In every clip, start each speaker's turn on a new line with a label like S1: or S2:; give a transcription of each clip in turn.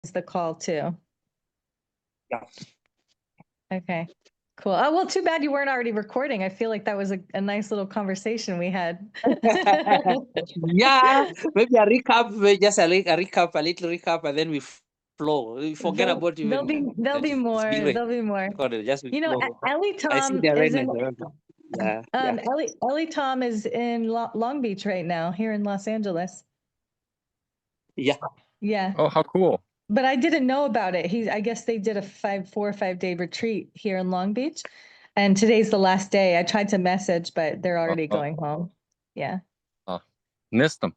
S1: the call too.
S2: Yeah.
S1: Okay, cool. Oh, well, too bad you weren't already recording. I feel like that was a nice little conversation we had.
S2: Yeah, maybe a recap, just a recap, a little recap, and then we flow. We forget about even.
S1: There'll be more. There'll be more.
S2: Recorded, just
S1: You know,
S2: flow.
S1: Ellie
S2: I see
S1: Tom
S2: the
S1: is in.
S2: Yeah. Yeah.
S1: Ellie Tom is in Long Beach right now, here in Los Angeles.
S2: Yeah.
S1: Yeah.
S3: Oh, how cool.
S1: But I didn't know about it. I guess they did a 4 or 5 day retreat here in Long Beach. And today's the last day. I tried to message, but they're already going home. Yeah.
S3: Missed them.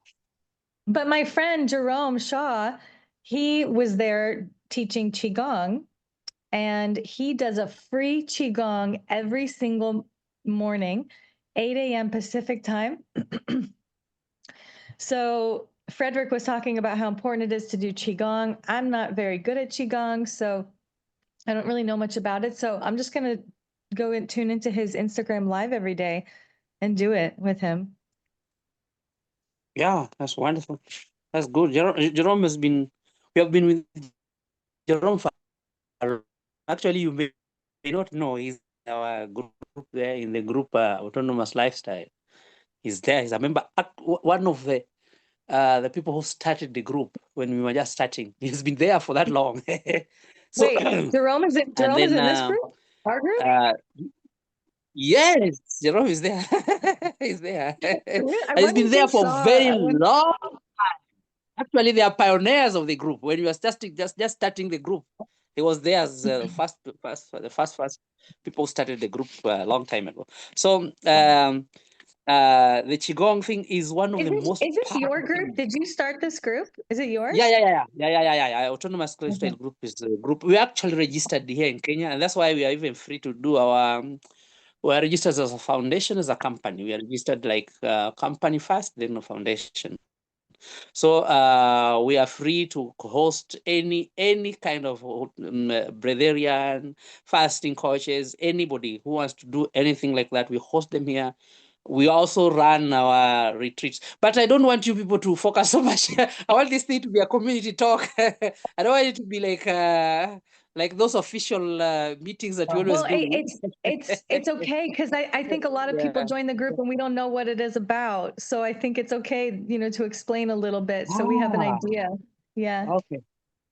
S1: But my friend Jerome Shaw, he was there teaching Qigong, and he does a free Qigong every single morning, 8 a.m. Pacific time. So Frederick was talking about how important it is to do Qigong. I'm not very good at Qigong, so I don't really know much about it. So I'm just going to go and tune into his Instagram live every day and do it with him.
S2: Yeah, that's wonderful. That's good. Jerome has been, we have been with Jerome for, actually, you may not know, he's in our group there, in the group Autonomous Lifestyle. He's there. He's a member, one of the people who started the group when we were just starting. He's been there for that long. So,
S1: wait, Jerome is in this group? Our group?
S2: Yes, Jerome is there. He's there. He's been there for
S1: saw-
S2: very long time. Actually, they are pioneers of the group. When you were just starting the group, he was there as the first people started the group a long time ago. So the Qigong thing is one of the most.
S1: Is this your group? Did you start this group? Is it yours?
S2: Yeah. Autonomous Lifestyle Group is a group. We actually registered here in Kenya, and that's why we are even free to do our. We are registered as a foundation, as a company. We are registered like company first, then a foundation. So we are free to host any kind of breatharian, fasting coaches, anybody who wants to do anything like that. We host them here. We also run our retreats, but I don't want you people to focus so much. I want this thing to be a community talk. I don't want it to be like those official meetings that you always do.
S1: It's okay, because I think a lot of people join the group and we don't know what it is about. So I think it's okay, to explain a little bit so we have an idea. Yeah.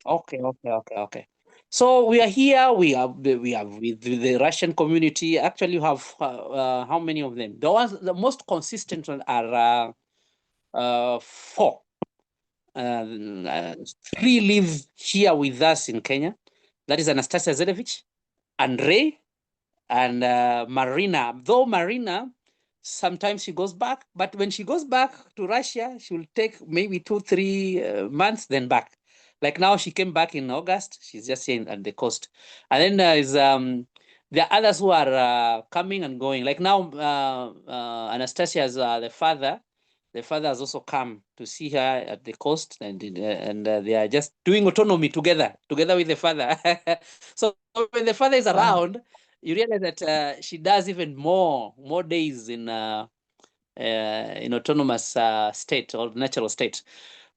S2: Okay. So we are here. We have with the Russian community. Actually, you have how many of them? The most consistent ones are 4. 3 live here with us in Kenya. That is Anastasia Zedevich, Andrei, and Marina. Though Marina, sometimes she goes back, but when she goes back to Russia, she will take maybe 2-3 months, then back. Like now, she came back in August. She's just here at the coast. And then there is there are others who are coming and going. Like now, Anastasia is the father. The father has also come to see her at the coast, and they are just doing autonomy together with the father. So when the father is around, you realize that she does even more days in autonomous state or natural state.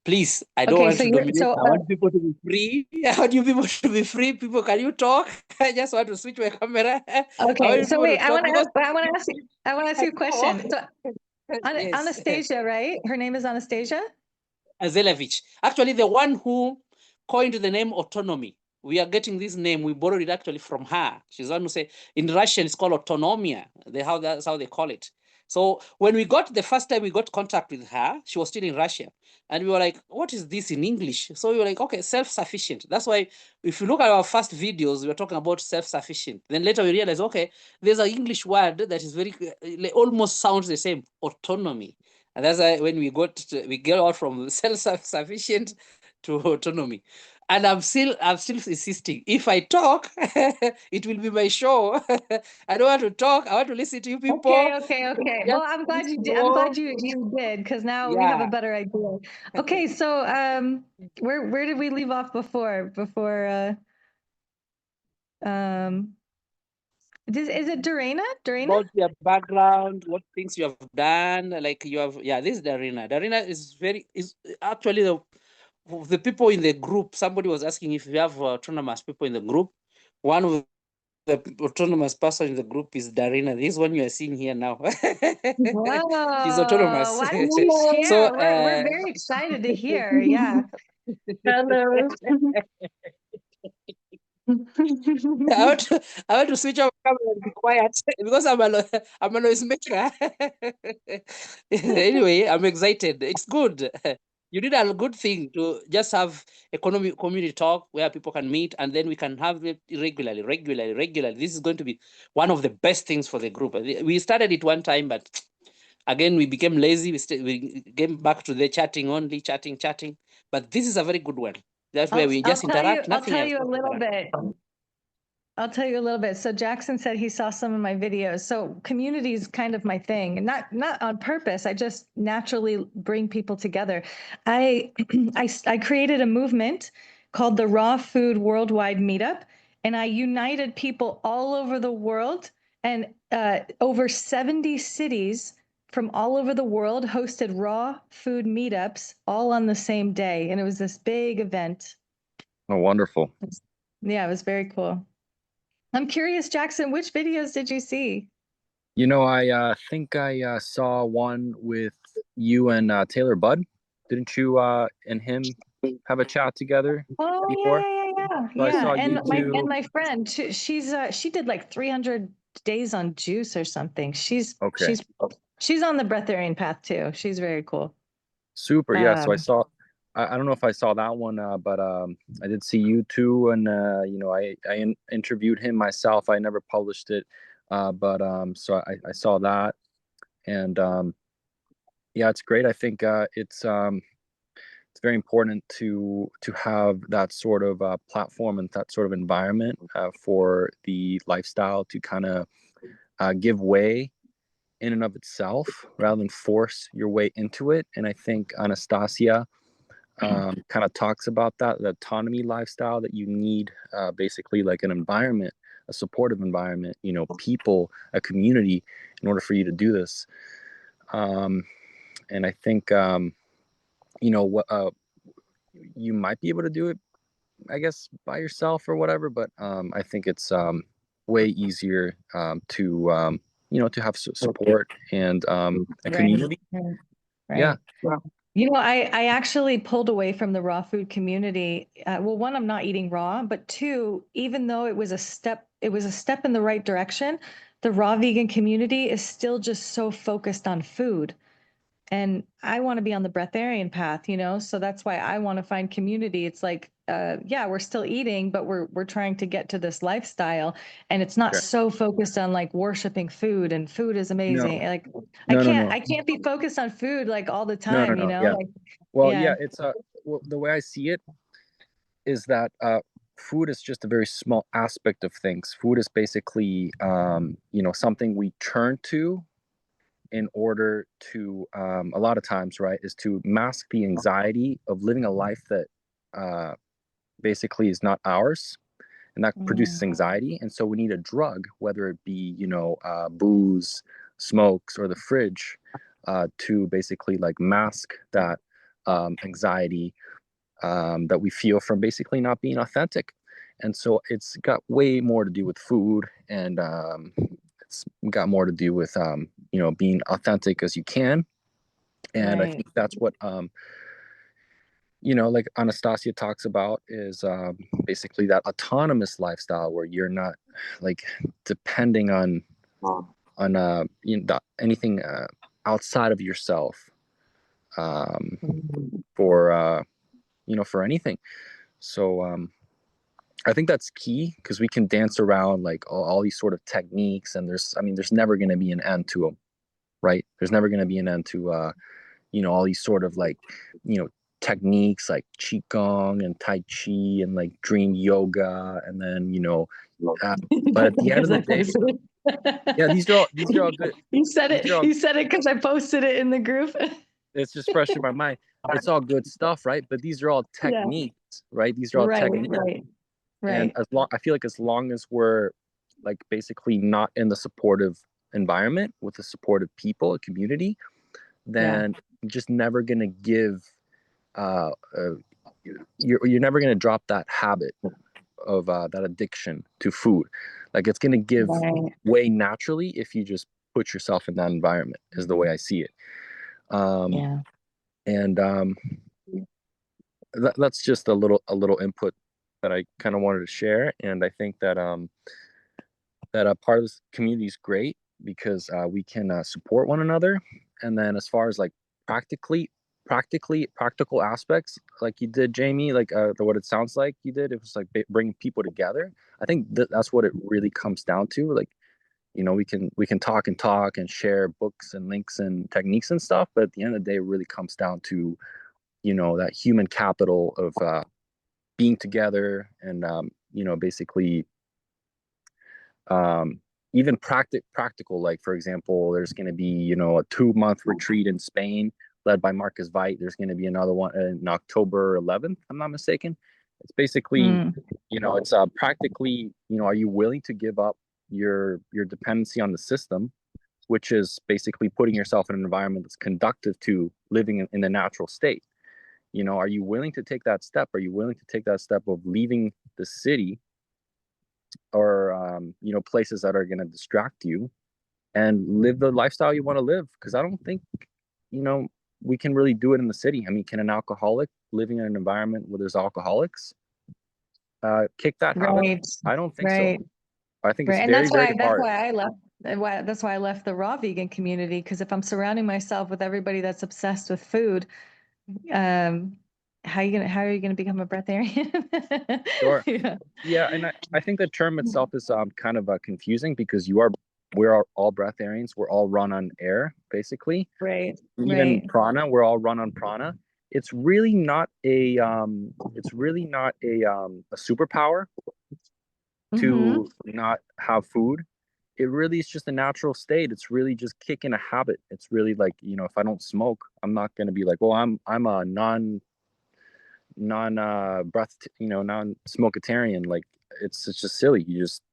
S2: Please, I don't want to dominate. I want people to be free. I want you people to be free. People, can you talk? I just want to switch my camera.
S1: Okay, so wait, I want to ask you a question. So,
S2: yes.
S1: Anastasia, right? Her name is Anastasia?
S2: Zelevich. Actually, the one who coined the name autonomy. We are getting this name. We borrowed it actually from her. She's the one who say in Russian it's called autonomia. That's how they call it. So when we got the first time we got contact with her, she was still in Russia. And we were like, what is this in English? So we were like, okay, self-sufficient. That's why if you look at our first videos, we were talking about self-sufficient. Then later we realized, okay, there's an English word that is very almost sounds the same, autonomy. And that's why when we get out from self-sufficient to autonomy. And I'm still insisting. If I talk, it will be my show. I don't want to talk. I want to listen to you people.
S1: Okay. Well, I'm glad you did. I'm glad you did, because now we have a better idea. Okay, so where did we leave off before? Is it Darina?
S2: About your background, what things you have done, like you have. Yeah, this is Darina. Darina is actually the people in the group, somebody was asking if you have autonomous people in the group. One of the autonomous person in the group is Darina. This one you are seeing here now. She's autonomous.
S1: Whoa, why don't you share?
S2: So
S1: We're very excited to hear. Yeah.
S4: Hello.
S2: I want to switch off camera and be quiet because I'm a noisemaker. Anyway, I'm excited. It's good. You did a good thing to just have economic community talk where people can meet, and then we can have it regularly. This is going to be one of the best things for the group. We started it one time, but again we became lazy. We came back to the chatting only, chatting. But this is a very good one. That's where we just interact.
S1: I'll
S2: Nothing
S1: tell
S2: else.
S1: you a
S2: just
S1: little
S2: interact.
S1: bit. I'll tell you a little bit. So Jackson said he saw some of my videos. So community is kind of my thing, and not on purpose. I just naturally bring people together. I I created a movement called the Raw Food Worldwide Meetup, and I united people all over the world, and over 70 cities from all over the world hosted raw food meetups all on the same day, and it was this big event.
S3: Oh, wonderful.
S1: Yeah, it was very cool. I'm curious, Jackson, which videos did you see?
S3: You know, I think I saw one with you and Taylor Budd. Didn't you and him have a chat together
S1: Oh,
S3: before? So I
S1: yeah.
S3: saw
S1: And
S3: you two.
S1: my friend, she did like 300 days on juice or something.
S3: Okay.
S1: She's on the breatharian path too. She's very cool.
S3: Super. Yeah. So I saw. I don't know if I saw that one, but I did see you two, and you know, I interviewed him myself. I never published it, but so I saw that, and yeah, it's great. I think it's very important to have that sort of platform and that sort of environment for the lifestyle to kind of give way in and of itself rather than force your way into it. And I think Anastasia kind of talks about that, the autonomy lifestyle, that you need basically like an environment, a supportive environment, you know, people, a community in order for you to do this. And I think, you know, what you might be able to do it, I guess, by yourself or whatever, but I think it's way easier to, you know, to have support and a community.
S1: Right.
S3: Yeah.
S1: You know, I actually pulled away from the raw food community. Well, one, I'm not eating raw, but two, even though it was a step in the right direction, the raw vegan community is still just so focused on food. And I want to be on the breatharian path, you know, so that's why I want to find community. It's like, yeah, we're still eating, but we're trying to get to this lifestyle, and it's not
S3: Okay.
S1: so focused on like worshiping food, and food is amazing.
S3: No.
S1: Like
S3: No,
S1: I can't be focused on food like all the
S3: No,
S1: time, you know.
S3: yeah.
S1: Like,
S3: Well,
S1: yeah.
S3: it's well, the way I see it is that food is just a very small aspect of things. Food is basically you know, something we turn to in order to a lot of times, right, is to mask the anxiety of living a life that basically is not ours, and that produces anxiety. And so we need a drug, whether it be, you know, booze, smokes, or the fridge, to basically like mask that anxiety that we feel from basically not being authentic. And so it's got way more to do with food, and it's got more to do with you know, being authentic as you can. And I think that's what you know, like Anastasia talks about, is basically that autonomous lifestyle where you're not like depending on you know, anything outside of yourself for you know, for anything. So I think that's key, because we can dance around like all these sort of techniques, and there's never going to be an end to them, right? There's never going to be an end to you know, all these sort of like, you know, techniques like qigong and tai chi and like dream yoga, and then, you know, but at the end of the day, yeah, these are all good.
S1: You said it.
S3: All,
S1: You said it because I posted it in the group.
S3: it's just fresh in my mind. It's all good stuff, right? But these are all techniques, right? These are all techniques. And I feel like as long as we're like basically not in the supportive environment with the supportive people, a community, then you're just never gonna give you're never going to drop that habit of that addiction to food. Like it's going to give
S1: Right.
S3: way naturally if you just put yourself in that environment, is the way I see it.
S1: Yeah.
S3: And that's just a little input that I kind of wanted to share. And I think that that a part of this community is great because we can support one another. And then as far as like practical aspects, like you did, Jamie, like what it sounds like you did, it was like bringing people together. I think that's what it really comes down to. Like, you know, we can talk and share books and links and techniques and stuff, but at the end of the day, it really comes down to, you know, that human capital of being together and you know, basically um, even practical. Like for example, there's going to be, you know, a 2-month retreat in Spain led by Marcus Veit. There's going to be another one in October 11th, I'm not mistaken. It's basically,
S1: Mm.
S3: you know, it's practically, you know, are you willing to give up your dependency on the system, which is basically putting yourself in an environment that's conductive to living in a natural state? You know, are you willing to take that step? Are you willing to take that step of leaving the city or you know, places that are going to distract you and live the lifestyle you want to live? Because I don't think, you know, we can really do it in the city. I mean, can an alcoholic living in an environment where there's alcoholics kick that habit?
S1: Right.
S3: I don't think so.
S1: Right.
S3: I think it's
S1: Right. And
S3: very, very
S1: that's
S3: hard.
S1: why I left. That's why I left the raw vegan community, because if I'm surrounding myself with everybody that's obsessed with food, um, how are you gonna become a breatharian?
S3: Sure.
S1: Yeah.
S3: Yeah, and I think the term itself is kind of confusing because we're all breatharians. We're all run on air, basically.
S1: Right.
S3: Even
S1: Right.
S3: prana, we're all run on prana. It's really not a superpower
S1: Mm-hmm.
S3: to not have food. It really is just a natural state. It's really just kicking a habit. It's really like, you know, if I don't smoke, I'm not going to be like, well, I'm a non breath, you know, non smokitarian. Like it's just silly. You just,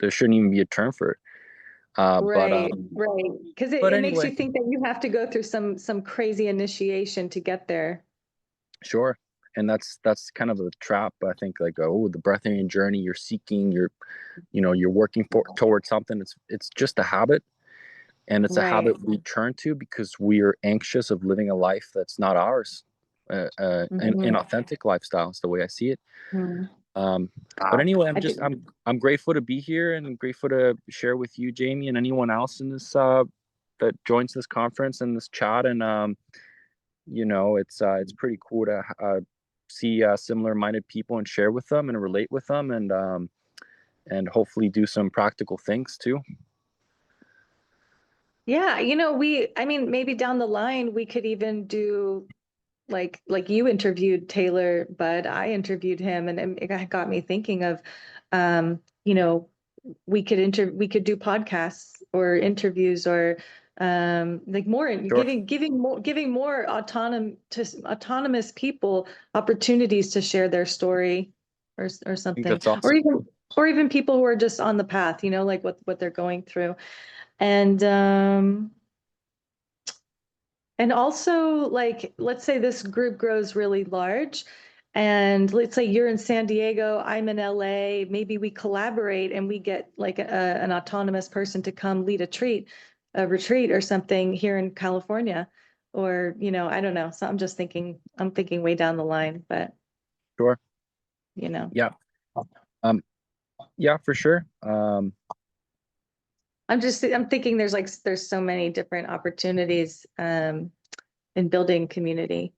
S3: there shouldn't even be a term for it.
S1: Right. Right. Because
S3: But
S1: it makes you
S3: anyway,
S1: think that you have to go through some crazy initiation to get there.
S3: sure. And that's kind of a trap. I think like, oh, the breatharian journey, you're seeking, you know, you're working towards something. It's just a habit, and it's a
S1: Right.
S3: habit we turn to because we are anxious of living a life that's not ours, an
S1: Mm-hmm.
S3: inauthentic lifestyle is the way I see it.
S1: Mm-hmm.
S3: Um, but anyway,
S1: I do.
S3: I'm grateful to be here and grateful to share with you, Jamie, and anyone else in this that joins this conference and this chat. And you know, it's pretty cool to see similar-minded people and share with them and relate with them, and hopefully do some practical things too.
S1: Yeah, I mean, maybe down the line we could even do like you interviewed Taylor, but I interviewed him, and it got me thinking of, you know, we could do podcasts or interviews or like more
S3: Sure,
S1: giving more autonomous people opportunities to share their story or
S3: I think
S1: something,
S3: that's awesome.
S1: or even people who are just on the path, like what they're going through. And also, like, let's say this group grows really large, and let's say you're in San Diego, I'm in LA, maybe we collaborate and we get like an autonomous person to come lead a retreat or something here in California. Or, I don't know. So I'm thinking way down the line, but
S3: Sure.
S1: you know,
S3: Yeah. Um, yeah, for sure.
S1: I'm thinking there's so many different opportunities in building community.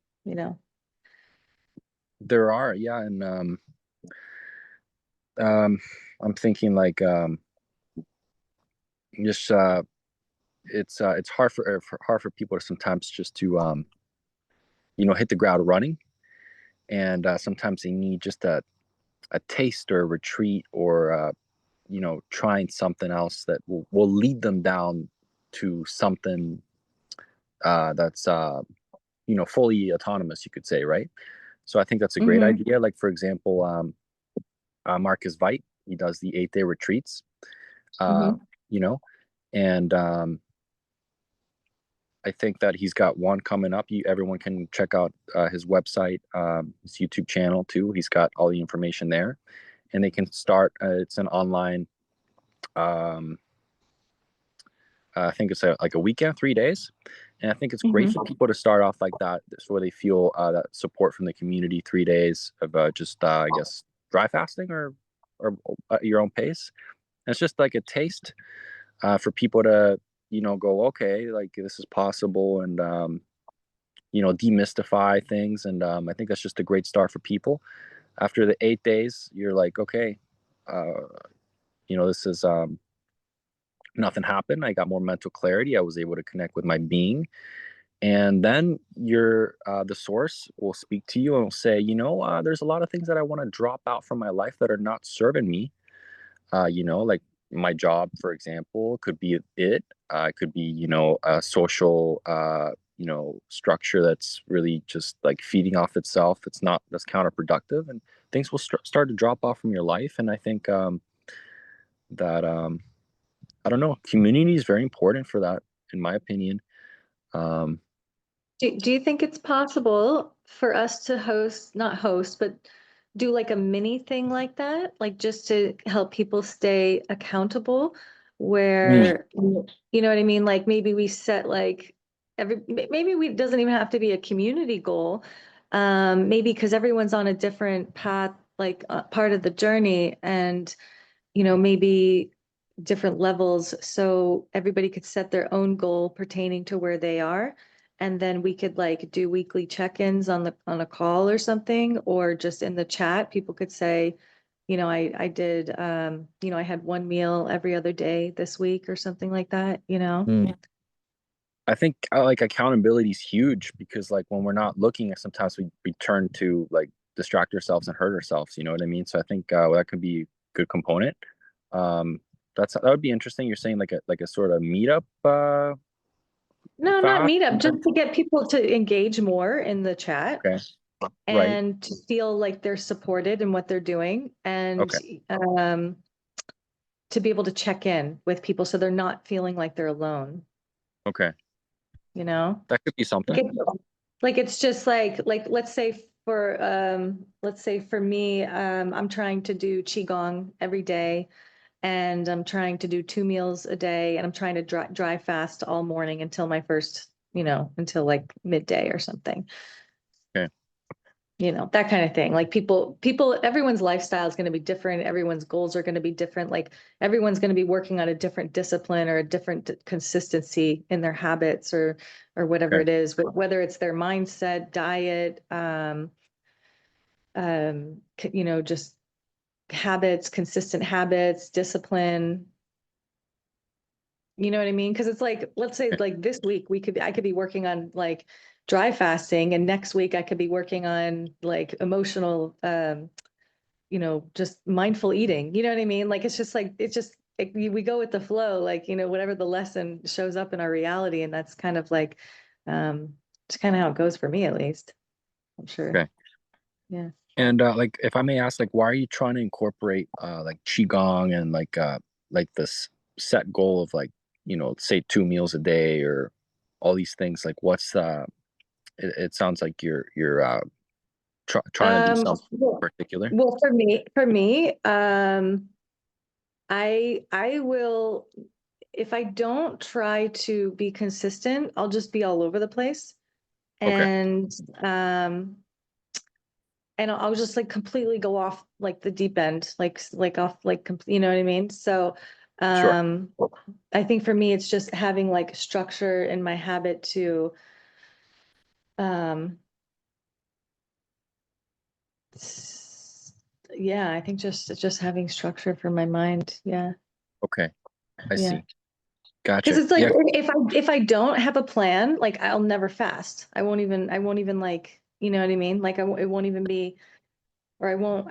S3: There are, yeah, and um, I'm thinking like just it's hard for people to sometimes just to you know, hit the ground running, and sometimes they need just a taste or a retreat or you know, trying something else that will lead them down to something that's you know, fully autonomous, you could say, right? So I think that's a great
S1: Hmm.
S3: idea. Like for example, Marcus Veit, he does the 8-day retreats, uh,
S1: Hmm.
S3: you know, and I think that he's got one coming up. Everyone can check out his website, his YouTube channel too. He's got all the information there, and they can start. It's an online. I think it's like a weekend, 3 days, and I think it's great for people to start off like that, so they feel that support from the community. 3 days of just I guess dry fasting or at your own pace. And it's just like a taste for people to go, okay, like this is possible, and demystify things. And I think that's just a great start for people. After the 8 days, you're like, okay, this is nothing happened. I got more mental clarity. I was able to connect with my being. And then the source will speak to you and will say, there's a lot of things that I want to drop out from my life that are not serving me. Like my job, for example, could be it. It could be, a social, structure that's really just like feeding off itself. That's counterproductive, and things will start to drop off from your life. And I think that I don't know, community is very important for that, in my opinion.
S1: Do you think it's possible for us to not host, but do like a mini thing like that, like just to help people stay accountable, where, you know what I mean? Like maybe we set like maybe we doesn't even have to be a community goal. Maybe because everyone's on a different path, like part of the journey, and maybe different levels, so everybody could set their own goal pertaining to where they are, and then we could like do weekly check-ins on a call or something, or just in the chat people could say, I did I had one meal every other day this week or something like that.
S3: I think like accountability is huge, because like when we're not looking, sometimes we turn to like distract ourselves and hurt ourselves. You know what I mean? So I think that could be a good component. That would be interesting. You're saying like a sort of meetup.
S1: No, not
S3: fast?
S1: meetup, just to get people to engage more in the chat.
S3: Okay. Right.
S1: And to feel like they're supported in what they're doing, and
S3: Okay.
S1: to be able to check in with people so they're not feeling like they're alone.
S3: Okay. That could be something.
S1: Like it's just like let's say for me, I'm trying to do qigong every day, and I'm trying to do 2 meals a day, and I'm trying to dry fast all morning until my first, until like midday or something.
S3: Okay.
S1: That kind of thing. Like people, everyone's lifestyle is going to be different. Everyone's goals are going to be different. Like everyone's going to be working on a different discipline or a different consistency in their habits, or whatever it is, but whether it's their mindset, diet, just habits, consistent habits, discipline. You know what I mean? Because it's like, let's say like this week I could be working on like dry fasting, and next week I could be working on like emotional, just mindful eating. You know what I mean? Like it's just like we go with the flow, like whatever the lesson shows up in our reality, and that's kind of like it's kind of how it goes for me, at least. I'm sure.
S3: Okay.
S1: Yeah.
S3: And like, if I may ask, like, why are you trying to incorporate like qigong and like this set goal of like, say 2 meals a day or all these things? Like, what's it sounds like you're trying to do something particular.
S1: Well, for me, I will, if I don't try to be consistent, I'll just be all over the place. And and I'll just like completely go off like the deep end, like off, like, you know what I mean? So
S3: Sure.
S1: I think for me, it's just having like structure in my habit to yeah, I think just having structure for my mind. Yeah.
S3: Okay. I
S1: Yeah.
S3: see. Gotcha.
S1: Because it's like,
S3: Yeah.
S1: if I don't have a plan, like I'll never fast. I won't even like, you know what I mean? Like it won't even be, or I won't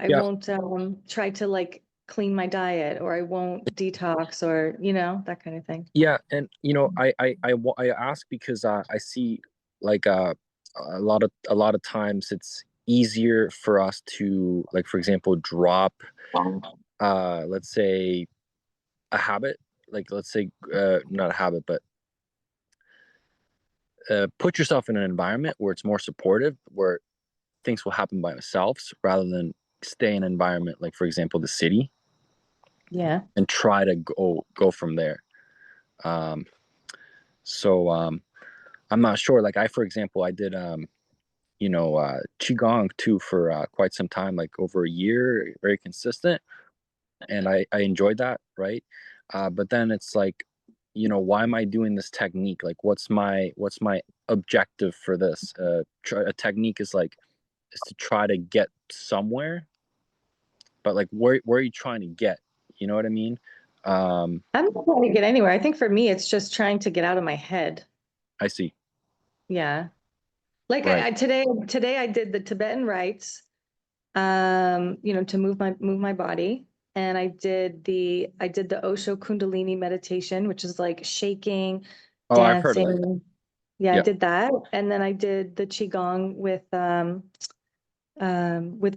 S1: try to like clean my diet, or I won't detox, or that kind of thing.
S3: Yeah, and I ask because I see like a lot of times it's easier for us to, like, for example, drop let's say a habit, like let's say not a habit, but put yourself in an environment where it's more supportive, where things will happen by themselves, rather than stay in an environment like, for example, the city, and try to go from there. So I'm not sure. Like for example, I did qigong too for quite some time, like over a year, very consistent, and I enjoyed that, right? But then it's like, why am I doing this technique? Like, what's my objective for this? A technique is to try to get somewhere, but like, where are you trying to get? You know what I mean?
S1: I'm not trying to get anywhere. I think for me, it's just trying to get out of my head.
S3: I see.
S1: Yeah. Like
S3: Right.
S1: today I did the Tibetan rites, to move my body. And I did the Osho Kundalini meditation, which is like shaking,
S3: Oh, I've heard of that.
S1: dancing. Yeah, I
S3: Yep.
S1: did that. And then I did the Qigong with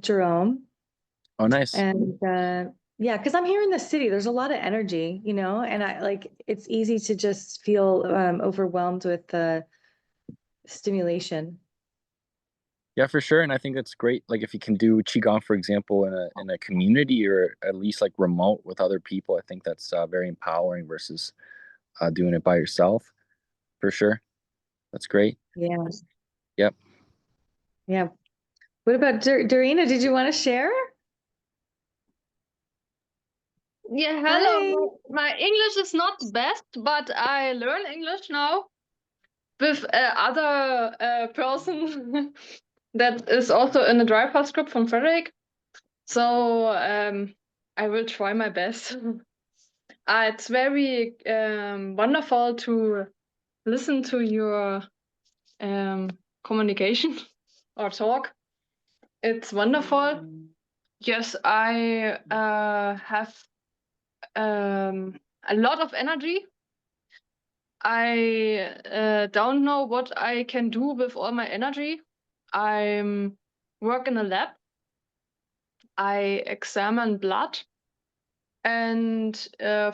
S1: Jerome.
S3: Oh, nice.
S1: And yeah, because I'm here in the city, there's a lot of energy, and it's easy to just feel overwhelmed with the stimulation.
S3: Yeah, for sure. And I think it's great. Like if you can do qigong, for example, in a community, or at least like remote with other people, I think that's very empowering versus doing it by yourself. For sure. That's great.
S1: Yeah.
S3: Yep.
S1: Yeah. What about Darina? Did you want to share?
S4: Yeah,
S1: Hi.
S4: hello. My English is not the best, but I learn English now with other person that is also in the dry pass group from Frederick. So I will try my best. It's very wonderful to listen to your communication or talk. It's wonderful. Yes, I have a lot of energy. I don't know what I can do with all my energy. I work in a lab. I examine blood, and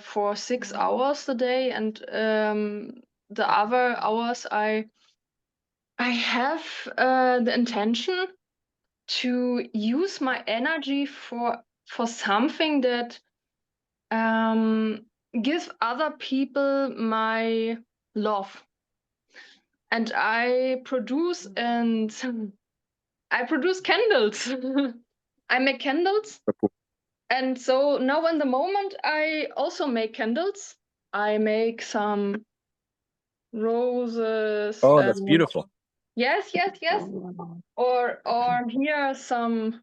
S4: for 6 hours a day, and the other hours I have the intention to use my energy for something that give other people my love. And I produce candles. I make candles. And so now in the moment I also make candles. I make some roses.
S3: Oh, that's beautiful.
S4: Yes. Or here some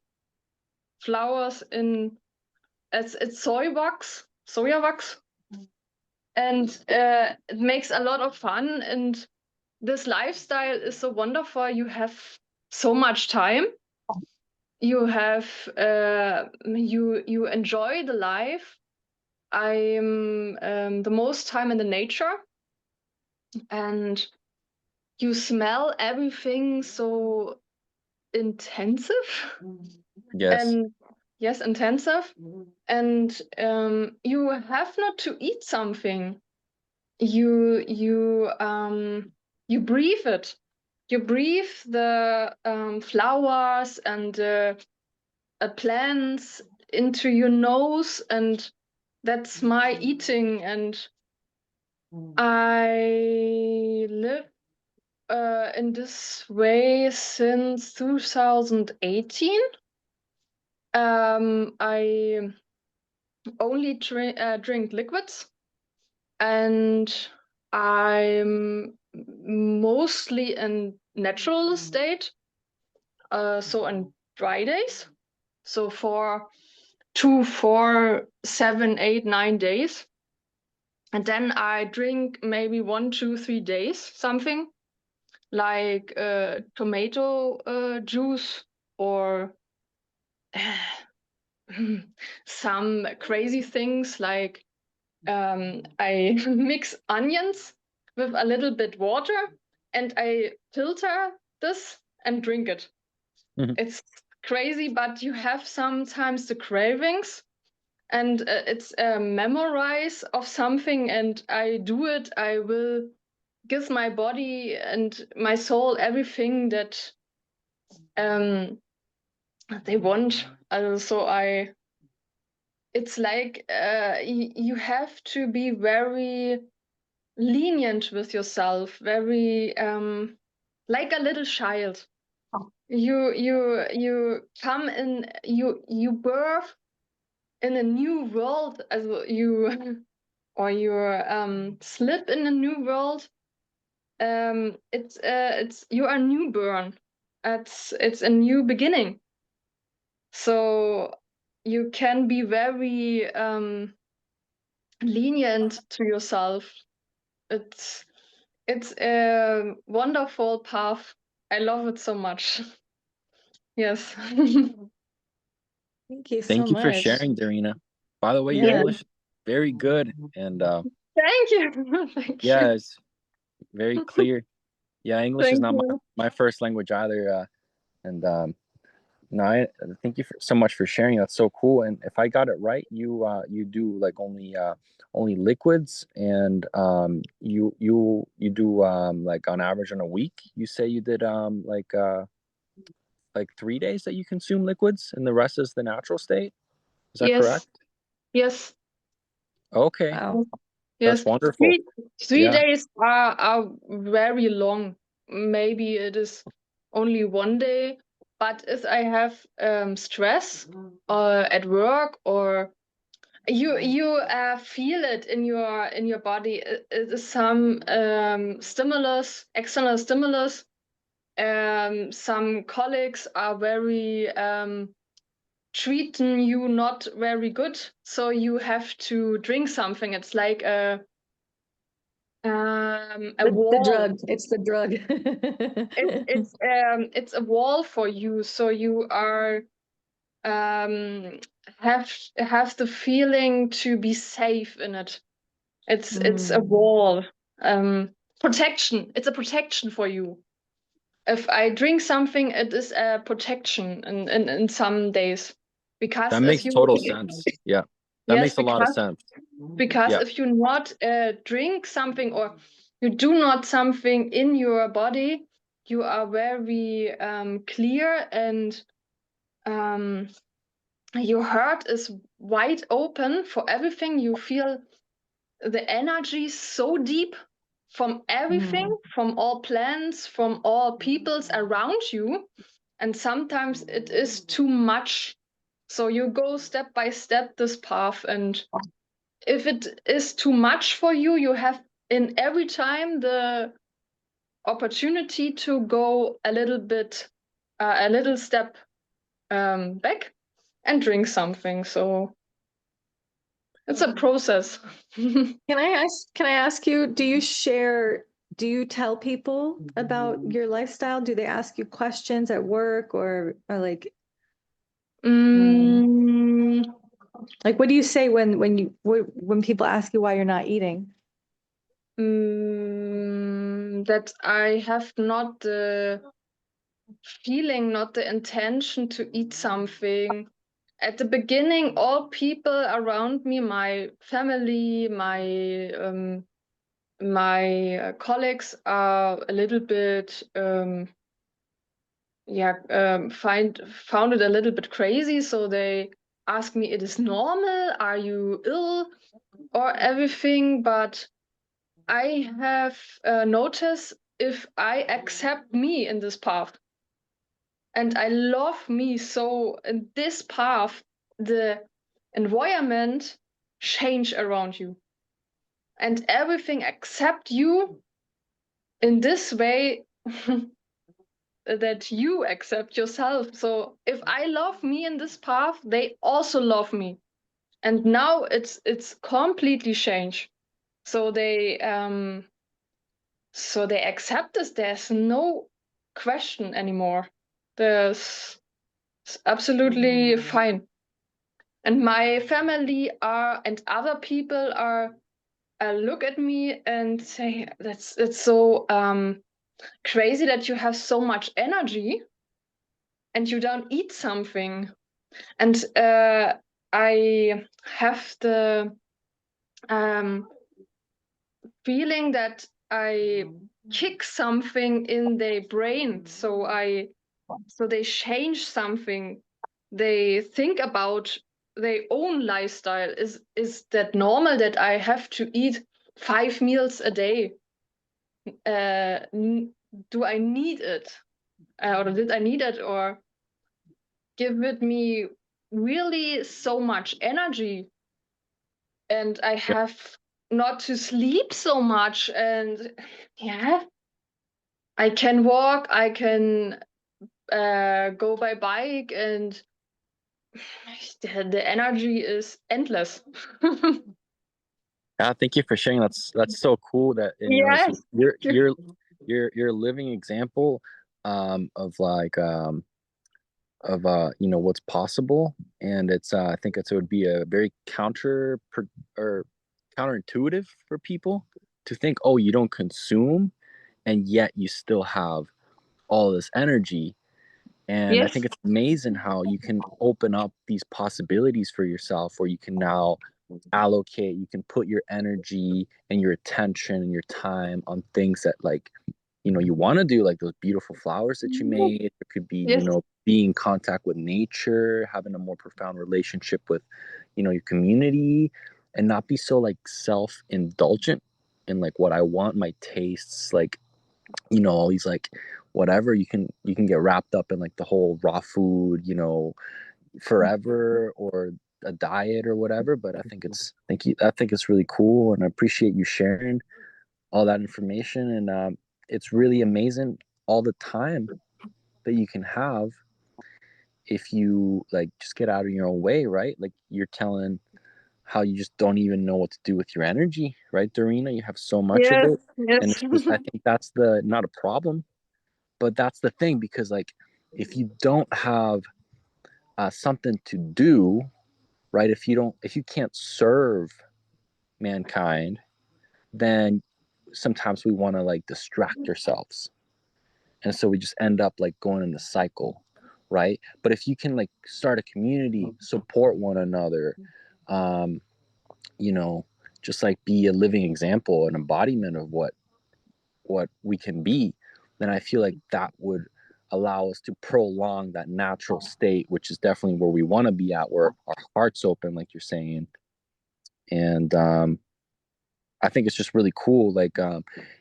S4: flowers in it's soya wax. And it makes a lot of fun, and this lifestyle is so wonderful. You have so much time. You have you enjoy the life. I'm the most time in the nature, and you smell everything so intensive.
S3: Yes.
S4: And yes, intensive. And you have not to eat something. You breathe it. You breathe the flowers and plants into your nose, and that's my eating. And I live in this way since 2018. I only drink liquids, and I'm mostly in natural state. So on dry days. So for 2, 4, 7, 8, 9 days. And then I drink maybe 1, 2, 3 days something like tomato juice, or some crazy things like I mix onions with a little bit water, and I filter this and drink it.
S3: Mhm.
S4: It's crazy, but you have sometimes the cravings, and it's a memorize of something, and I do it. I will gives my body and my soul everything that they want. So it's like you have to be very lenient with yourself, very like a little child. You come in, you birth in a new world, as you or you slip in a new world. It's you are newborn. It's a new beginning. So you can be very lenient to yourself. It's a wonderful path. I love it so much. Yes.
S1: Thank you so
S3: Thank you for
S1: much.
S3: sharing, Darina. By the way, your
S1: Yeah.
S3: English is very good, and
S4: Thank you. Thank
S3: yeah,
S4: you.
S3: it's very clear. Yeah, English is
S4: Thank
S3: not
S4: you.
S3: my first language either, and no, thank you so much for sharing. That's so cool. And if I got it right, you do like only liquids, and you do like on average on a week. You say you did like 3 days that you consume liquids, and the rest is the natural state. Is that
S4: Yes.
S3: correct?
S4: Yes.
S3: Okay,
S1: Wow.
S3: that's
S4: Yes.
S3: wonderful.
S4: Three
S3: Yeah.
S4: days are very long. Maybe it is only 1 day, but if I have stress at work, or you feel it in your body, it is some stimulus, external stimulus. Some colleagues are very treating you not very good, so you have to drink something. It's like a
S1: The
S4: wall.
S1: drug. It's the drug.
S4: It's a wall for you, so you are have the feeling to be safe in it. It's a wall. Protection. It's a protection for you. If I drink something, it is a protection in some days. Because
S3: That
S4: if
S3: makes
S4: you
S3: total sense. Yeah, that
S4: yes,
S3: makes a lot of sense.
S4: because
S3: Yeah.
S4: if you not drink something, or you do not something in your body, you are very clear, and your heart is wide open for everything. You feel the energy so deep from everything, from all plants, from all peoples around you. And sometimes it is too much. So you go step by step this path. And if it is too much for you, you have in every time the opportunity to go a little bit, a little step back and drink something. So it's a process.
S1: Can I ask you, do you tell people about your lifestyle? Do they ask you questions at work, or like
S4: Mm,
S1: what do you say when people ask you why you're not eating?
S4: that I have not the feeling, not the intention to eat something. At the beginning, all people around me, my family, my colleagues are a little bit found it a little bit crazy. So they ask me, it is normal, are you ill, or everything. But I have noticed, if I accept me in this path and I love me, so in this path, the environment change around you, and everything accept you in this way. That you accept yourself. So if I love me in this path, they also love me. And now it's completely changed. So they accept this. There's no question anymore. There's it's absolutely fine. And my family are and other people are look at me and say, that's so crazy that you have so much energy and you don't eat something. And I have the feeling that I kick something in their brain, so they change something. They think about their own lifestyle. Is that normal that I have to eat 5 meals a day? Do I need it? Or did I need it? Or give it me really so much energy? And I have not to sleep so much. And yeah, I can walk, I can go by bike, and the energy is endless.
S3: Yeah, thank you for sharing. That's so cool that, and, you know,
S4: Yes.
S3: you're a living example of like you know, what's possible. And it's I think it would be a very or counterintuitive for people to think, oh, you don't consume and yet you still have all this energy. And I
S4: Yes.
S3: think it's amazing how you can open up these possibilities for yourself where you can now allocate, you can put your energy and your attention and your time on things that, like, you know, you want to do, like those beautiful flowers that you made. It could be, you
S4: Yes.
S3: know, being in contact with nature, having a more profound relationship with, you know, your community, and not be so like self-indulgent in like what I want, my tastes, like, you know, all these like whatever. You can get wrapped up in like the whole raw food, you know, forever, or a diet or whatever. But I think it's really cool, and I appreciate you sharing all that information. And it's really amazing all the time that you can have if you like just get out of your own way, right? Like you're telling how you just don't even know what to do with your energy, right, Darina? You have so much of
S4: Yes.
S3: it, and
S4: Yes.
S3: it's just, I think that's the not a problem, but that's the thing, because like if you don't have something to do, right? If you can't serve mankind, then sometimes we want to like distract ourselves, and so we just end up like going in the cycle, right? But if you can like start a community, support one another, um you know, just like be a living example, an embodiment of what we can be, then I feel like that would allow us to prolong that natural state, which is definitely where we want to be at, where our heart's open, like you're saying. And I think it's just really cool. Like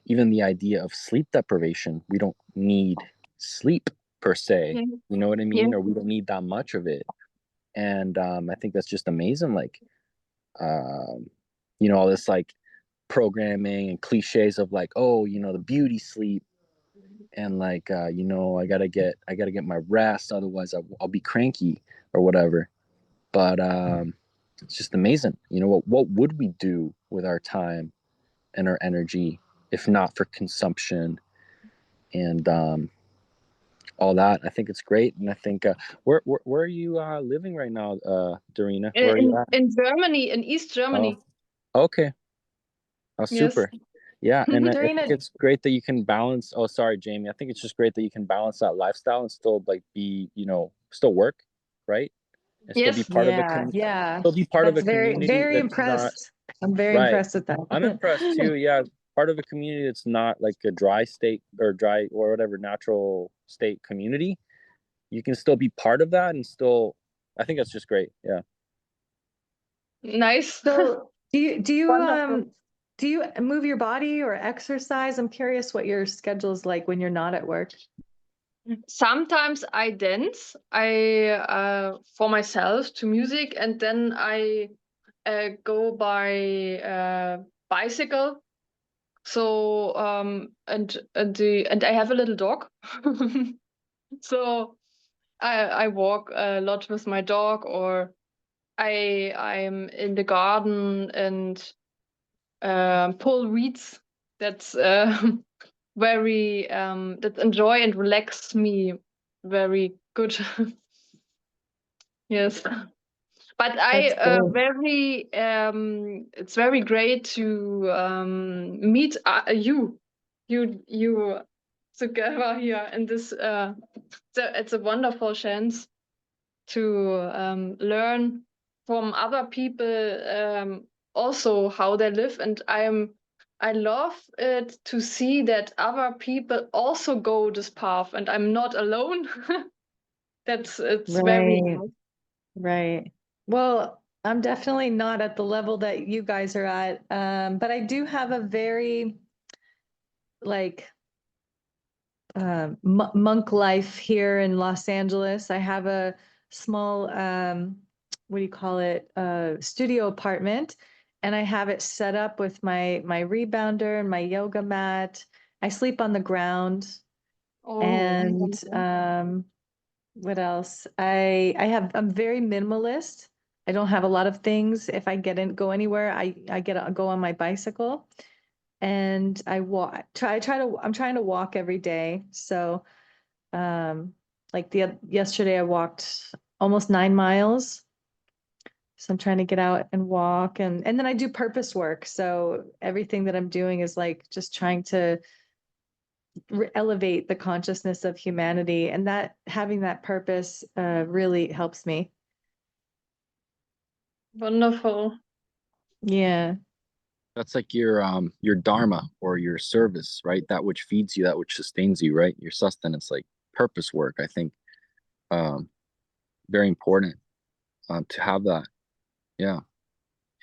S3: even the idea of sleep deprivation, we don't need sleep per se. You know what I
S4: Yes.
S3: mean? Or we don't need that much of it. And I think that's just amazing. Like, you know, all this like programming and cliches of like, oh, you know, the beauty sleep, and like, you know, I gotta get my rest, otherwise I'll be cranky or whatever. But it's just amazing. You know, what would we do with our time and our energy if not for consumption and all that? I think it's great. And I think where are you living right now, Darina? Where are you at?
S4: In Germany, in East
S3: Oh,
S4: Germany.
S3: okay. Oh,
S4: Yes.
S3: super. Yeah, and I think
S1: Darina,
S3: it's great that you can balance. Oh, sorry, Jamie. I think it's just great that you can balance that lifestyle and still like be, you know, still work, right? And still be
S4: Yes.
S3: part of
S1: yeah.
S3: still be part of a
S1: That's very,
S3: community
S1: very
S3: that's not
S1: impressed. I'm very
S3: right.
S1: impressed with that.
S3: I'm impressed too. Yeah, part of a community that's not like a dry state or dry or whatever natural state community. You can still be part of that and still. I think that's just great. Yeah.
S4: Nice.
S1: So
S4: Wonderful.
S1: do you move your body or exercise? I'm curious what your schedule is like when you're not at work.
S4: Sometimes I dance. I for myself to music, and then I go by bicycle. So and I have a little dog. So I walk a lot with my dog, or I'm in the garden and pull weeds. That's very that enjoy and relax me very good. Yes. But
S1: That's
S4: I
S1: great.
S4: very it's very great to meet you together here in this it's a wonderful chance to learn from other people also how they live, and I'm I love it to see that other people also go this path and I'm not alone. It's very
S1: Right,
S4: nice.
S1: right. Well, I'm definitely not at the level that you guys are at, but I do have a very like monk life here in Los Angeles. I have a small, what do you call it, studio apartment, and I have it set up with my rebounder and my yoga mat. I sleep on the ground,
S4: Oh,
S1: and
S4: wonderful.
S1: what else? I'm very minimalist. I don't have a lot of things. If I go anywhere, go on my bicycle, and I walk. I'm trying to walk every day. So like yesterday I walked almost 9 miles. So I'm trying to get out and walk, and then I do purpose work. So everything that I'm doing is like just trying to elevate the consciousness of humanity, and that having that purpose really helps me.
S4: Wonderful.
S1: Yeah.
S3: That's like your dharma or your service, right? That which feeds you, that which sustains you, right? Your sustenance, like purpose work. I think um, very important to have that. Yeah,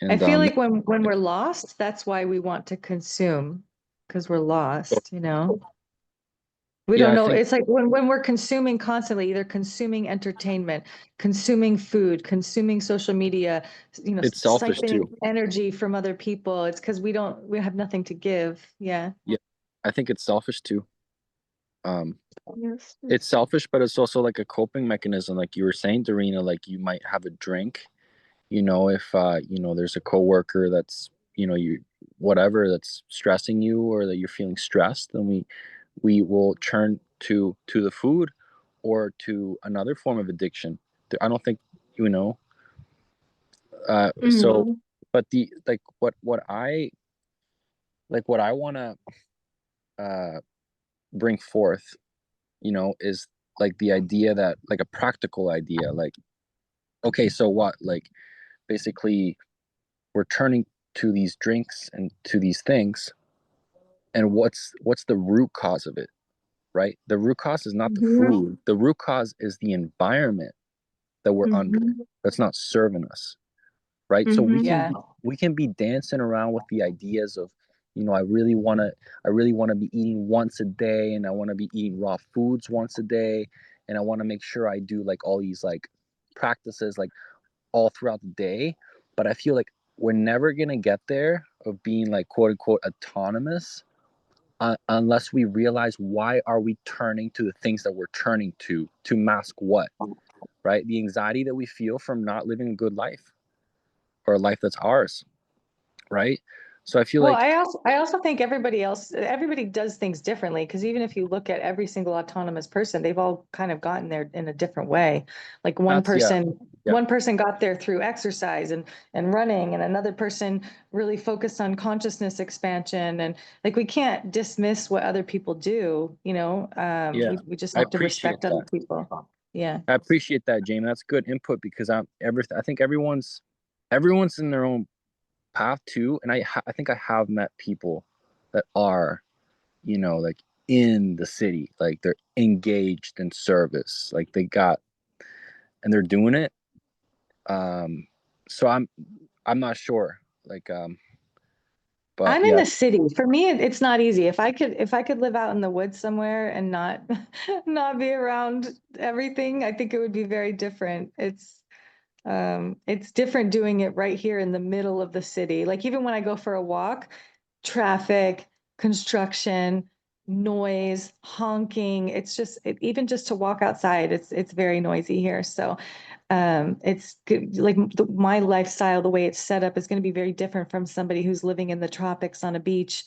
S1: I
S3: and
S1: feel like when we're lost, that's why we want to consume, because we're lost, you know? We
S3: yeah,
S1: don't
S3: I
S1: know.
S3: think
S1: It's like when we're consuming constantly, either consuming entertainment, consuming food, consuming social media,
S3: it's selfish
S1: siphoning
S3: too.
S1: energy from other people. It's because we have nothing to give. Yeah.
S3: Yeah, I think it's selfish too. Um,
S4: Yes.
S3: it's selfish, but it's also like a coping mechanism, like you were saying, Darina. Like you might have a drink, if there's a coworker that's you whatever that's stressing you, or that you're feeling stressed, then we will turn to the food or to another form of addiction. I don't think you know so
S4: Mm.
S3: but the like what I want to uh bring forth, is like the idea that, like, a practical idea, like, okay, so what, like, basically we're turning to these drinks and to these things, and what's the root cause of it, right? The root cause is not the
S4: Mhm.
S3: food. The root cause is the environment that we're under,
S4: Mhm.
S3: that's not serving us, right? So we
S4: Mhm.
S3: can
S1: Yeah.
S3: be dancing around with the ideas of, I really want to be eating once a day, and I want to be eating raw foods once a day, and I want to make sure I do like all these like practices like all throughout the day. But I feel like we're never gonna get there of being like quote unquote autonomous, unless we realize why are we turning to the things that we're turning to mask what, right? The anxiety that we feel from not living a good life, or a life that's ours, right? So I feel
S1: Well,
S3: like
S1: I also think everybody does things differently, because even if you look at every single autonomous person, they've all kind of gotten there in a different way. Like
S3: that's yeah,
S1: one person got there through exercise and running, and another person really focused on consciousness expansion. And like we can't dismiss what other people do,
S3: yeah.
S1: we just
S3: I
S1: have to
S3: appreciate
S1: respect other
S3: that.
S1: people. Yeah.
S3: I appreciate that, Jamie. That's good input, because I think everyone's in their own path too, and I think I have met people that are, like, in the city, like they're engaged in service, like they got, and they're doing it. So I'm not sure, like, but
S1: I'm in
S3: yeah,
S1: the city. For me, it's not easy. If I could live out in the woods somewhere and not not be around everything, I think it would be very different. It's different doing it right here in the middle of the city. Like even when I go for a walk, traffic, construction, noise, honking. Even just to walk outside, it's very noisy here. So it's good. Like my lifestyle, the way it's set up is going to be very different from somebody who's living in the tropics on a beach,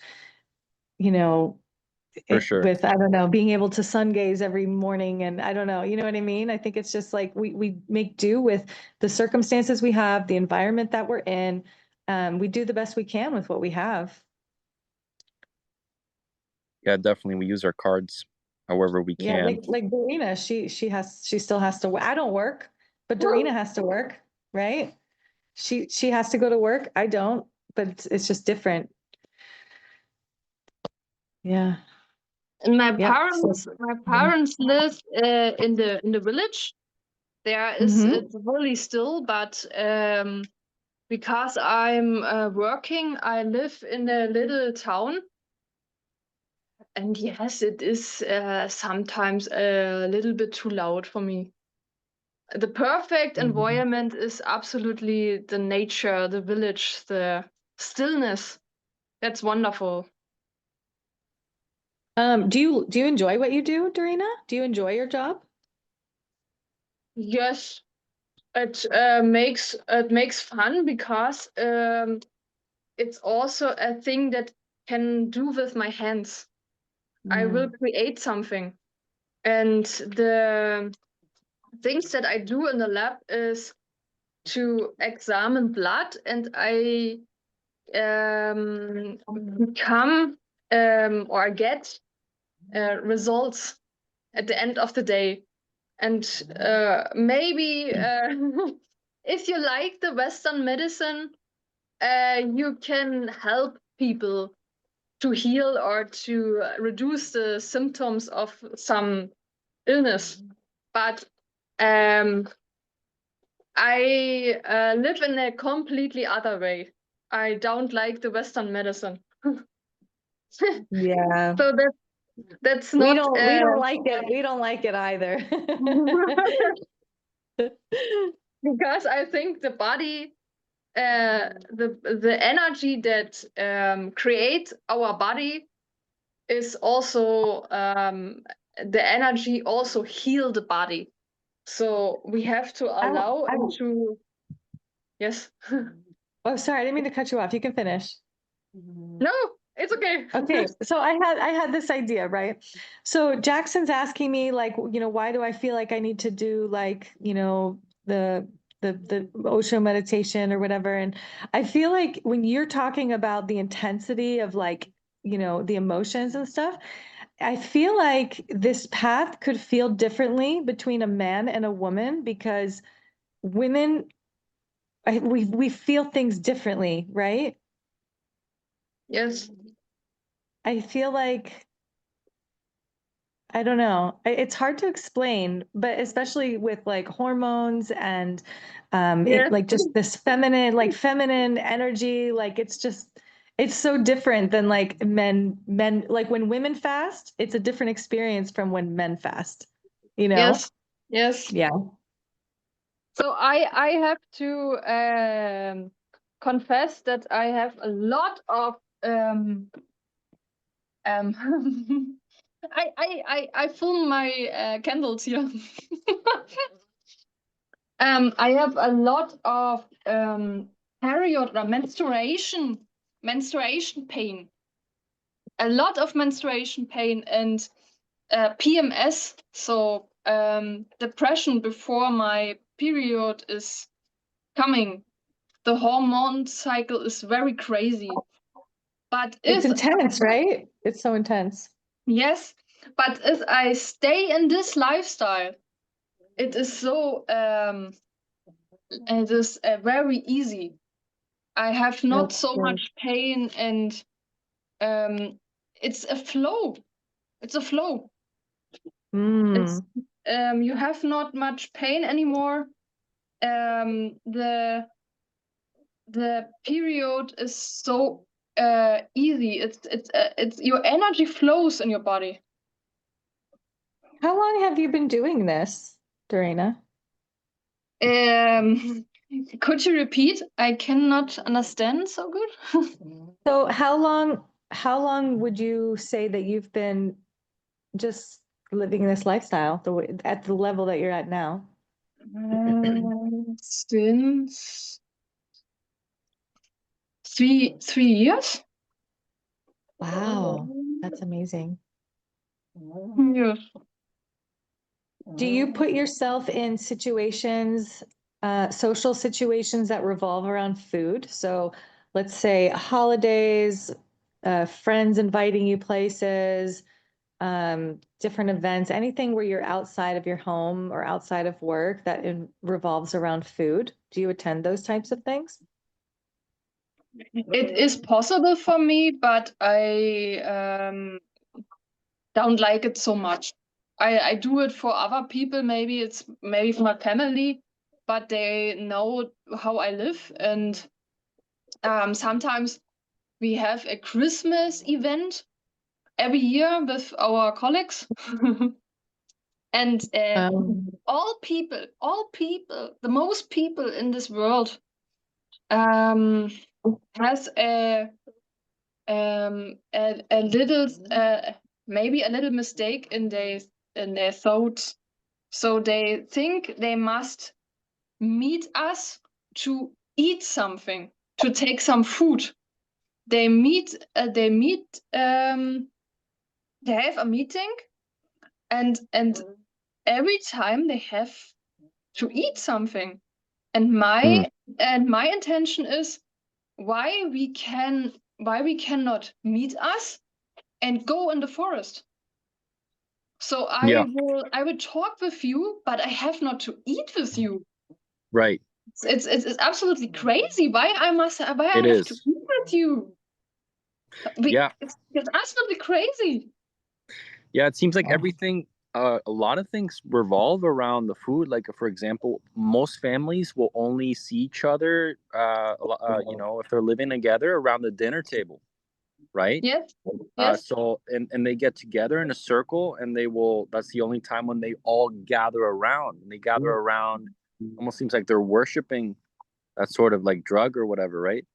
S1: you know,
S3: for sure.
S1: with, I don't know, being able to sun gaze every morning. And I don't know, you know what I mean? I think it's just like we make do with the circumstances we have, the environment that we're in. We do the best we can with what we have.
S3: Yeah, definitely. We use our cards however we
S1: Yeah,
S3: can.
S1: like Darina, she still has to. I don't work, but Darina has to work, right? She has to go to work. I don't, but it's just different. Yeah.
S4: And my
S1: Yep.
S4: parents live in the village. There is
S1: Mhm.
S4: it's really still, but because I'm working, I live in a little town. And yes, it is sometimes a little bit too loud for me. The perfect environment is absolutely the nature, the village, the stillness. That's wonderful.
S1: Do you enjoy what you do, Darina? Do you enjoy your job?
S4: Yes, it makes fun because it's also a thing that can do with my hands. I will create something, and the things that I do in the lab is to examine blood, and I become or get results at the end of the day. And maybe if you like the Western medicine, you can help people to heal or to reduce the symptoms of some illness. But I live in a completely other way. I don't like the Western medicine.
S1: Yeah.
S4: So that's
S1: We
S4: not
S1: don't like it. We don't like it either.
S4: because I think the body, the energy that creates our body is also the energy also heal the body. So we have to allow and to yes.
S1: Oh, sorry, I didn't mean to cut you off. You can finish.
S4: No, it's okay.
S1: Okay, so I had this idea, right? So Jackson's asking me like, why do I feel like I need to do like, the Osho meditation or whatever? And I feel like when you're talking about the intensity of like, the emotions and stuff, I feel like this path could feel differently between a man and a woman because women, we feel things differently, right?
S4: Yes.
S1: I feel like, I don't know. It's hard to explain, but especially with like hormones and
S4: Yes.
S1: like just this feminine energy, like it's so different than like men, like when women fast, it's a different experience from when men fast,
S4: Yes. Yes.
S1: Yeah.
S4: So I have to confess that I have a lot of I fill my candles here. I have a lot of period or menstruation pain. A lot of menstruation pain and PMS, so depression before my period is coming. The hormone cycle is very crazy. But
S1: It's intense, right? It's so intense.
S4: Yes, but if I stay in this lifestyle, it is so it is very easy. I have not so much pain, and it's a flow. It's a flow. It's you have not much pain anymore. The period is so easy. It's your energy flows in your body.
S1: How long have you been doing this, Darina?
S4: Could you repeat? I cannot understand so good.
S1: So how long would you say that you've been just living this lifestyle at the level that you're at now?
S4: Since 3 years.
S1: Wow, that's amazing.
S4: Yes.
S1: Do you put yourself in situations, social situations that revolve around food? So let's say holidays, friends inviting you places, different events, anything where you're outside of your home or outside of work that revolves around food. Do you attend those types of things?
S4: It is possible for me, but I don't like it so much. I do it for other people. Maybe it's maybe for my family, but they know how I live. And sometimes we have a Christmas event every year with our colleagues. And all people, the most people in this world has a little maybe a little mistake in their thoughts. So they think they must meet us to eat something, to take some food. They have a meeting, and every time they have to eat something. And my intention is why we cannot meet us and go in the forest. So I will talk with you, but I have not to eat with you.
S3: Right.
S4: It's absolutely crazy. Why I have to eat with you? It's absolutely crazy.
S3: Yeah, it seems like everything, a lot of things revolve around the food. Like, for example, most families will only see each other, you know, if they're living together around the dinner table, right?
S4: Yes. Yes.
S3: So, and they get together in a circle, and that's the only time when they all gather around. And they gather around, almost seems like they're worshiping that sort of like drug or whatever, right?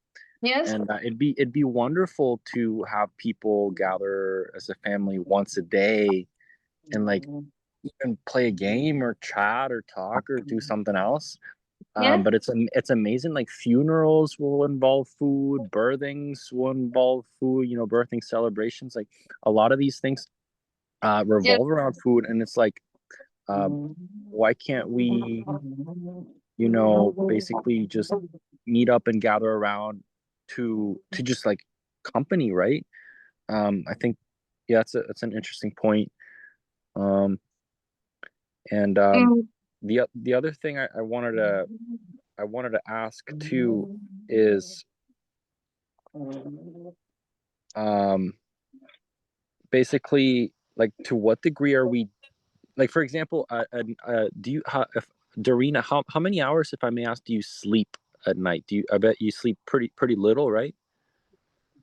S4: Yes.
S3: And it'd be wonderful to have people gather as a family once a day and like even play a game or chat or talk or do something else.
S4: Yes.
S3: But it's amazing. Like funerals will involve food, birthings will involve food. You know, birthing celebrations. Like a lot of these things revolve around food, and it's like, why can't we, you know, basically just meet up and gather around to just like company, right? I think, yeah, it's an interesting point. And the other thing I wanted to ask too is basically like to what degree are we, like, for example, do you if Darina, how many hours, if I may ask, do you sleep at night? I bet you sleep pretty little, right?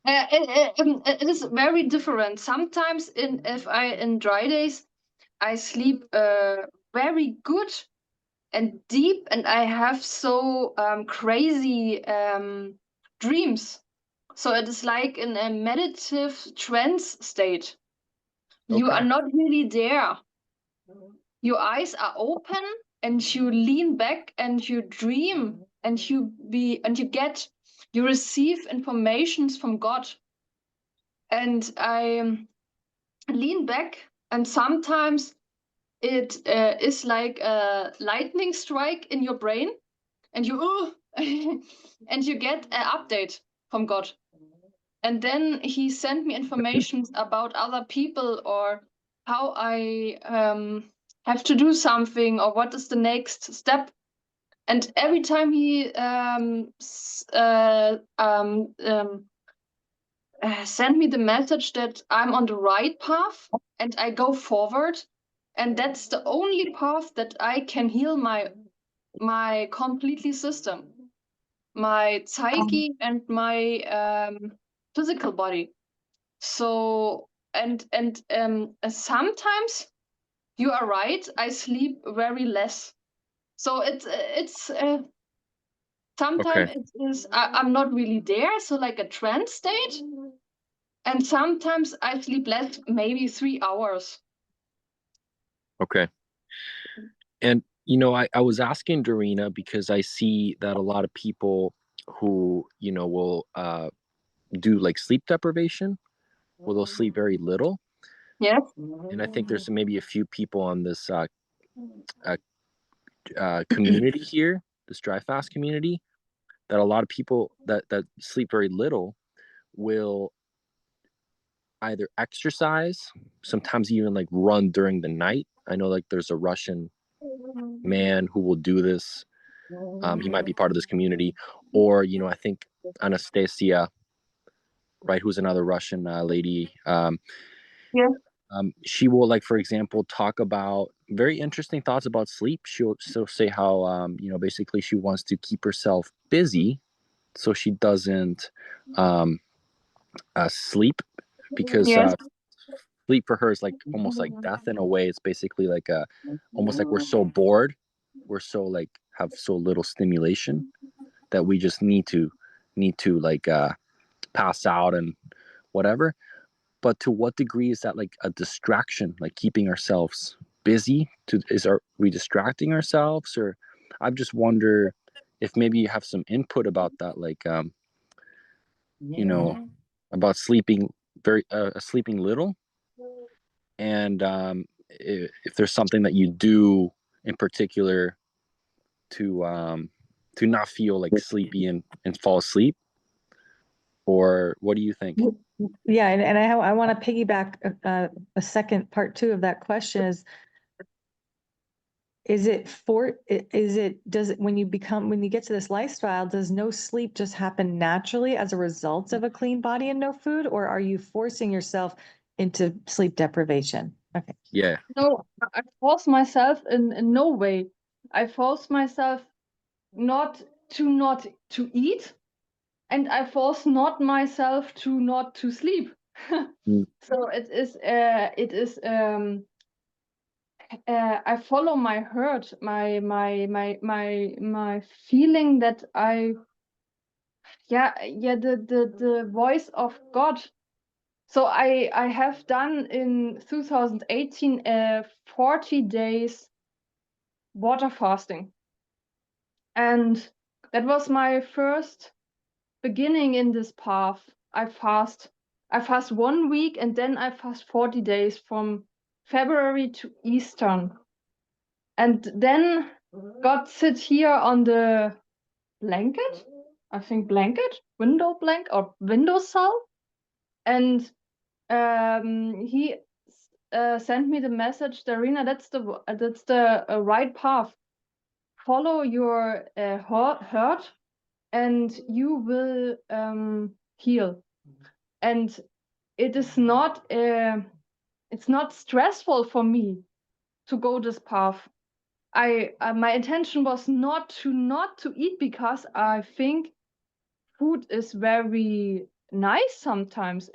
S4: It is very different. Sometimes in dry days I sleep very good and deep, and I have so crazy dreams. So it is like in a meditative trance state. You are not really there. Your eyes are open and you lean back and you dream and you receive informations from God. And I lean back, and sometimes it is like a lightning strike in your brain, and you and you get an update from God. And then he sent me information about other people, or how I have to do something, or what is the next step. And every time he send me the message that I'm on the right path and I go forward, and that's the only path that I can heal my completely system, my psyche and my physical body. So and sometimes you are right, I sleep very less. So it's sometimes it is I'm not really there, so like a trance state. And sometimes I sleep less, maybe 3 hours.
S3: Okay. And you know, I was asking Darina because I see that a lot of people who, you know, will do like sleep deprivation, where they'll sleep very little.
S4: Yes.
S3: And I think there's maybe a few people on this community here, this dry fast community, that a lot of people that sleep very little will either exercise, sometimes even like run during the night. I know like there's a Russian man who will do this. He might be part of this community, or, you know, I think Anastasia, right, who's another Russian lady.
S4: Yeah.
S3: She will, like, for example, talk about very interesting thoughts about sleep. She'll say how, basically she wants to keep herself busy so she doesn't sleep, because
S4: Yes.
S3: sleep for her is like almost like death in a way. It's basically like almost like we're so bored, we're so like have so little stimulation that we just need to like pass out and whatever. But to what degree is that like a distraction, like keeping ourselves busy? Are we distracting ourselves? Or I just wonder if maybe you have some input about that, like about sleeping sleeping little, and if there's something that you do in particular to not feel like sleepy and fall asleep, or what do you think?
S1: Yeah, and I want to piggyback a second part two of that question is does it when you get to this lifestyle, does no sleep just happen naturally as a result of a clean body and no food, or are you forcing yourself into sleep deprivation? Okay.
S3: Yeah.
S4: No, I force myself in no way. I force myself not to eat, and I force not myself to not to sleep.
S3: Mm.
S4: So I follow my heart, my feeling that the voice of God. So I have done in 2018 40 days water fasting, and that was my first beginning in this path. I fast 1 week, and then I fast 40 days from February to Easter. And then God sit here on the blanket, I think window blanket or windowsill, and he sent me the message, Darina, that's the right path. Follow your heart, and you will heal. And it is not it's not stressful for me to go this path. My intention was not to eat, because I think food is very nice sometimes.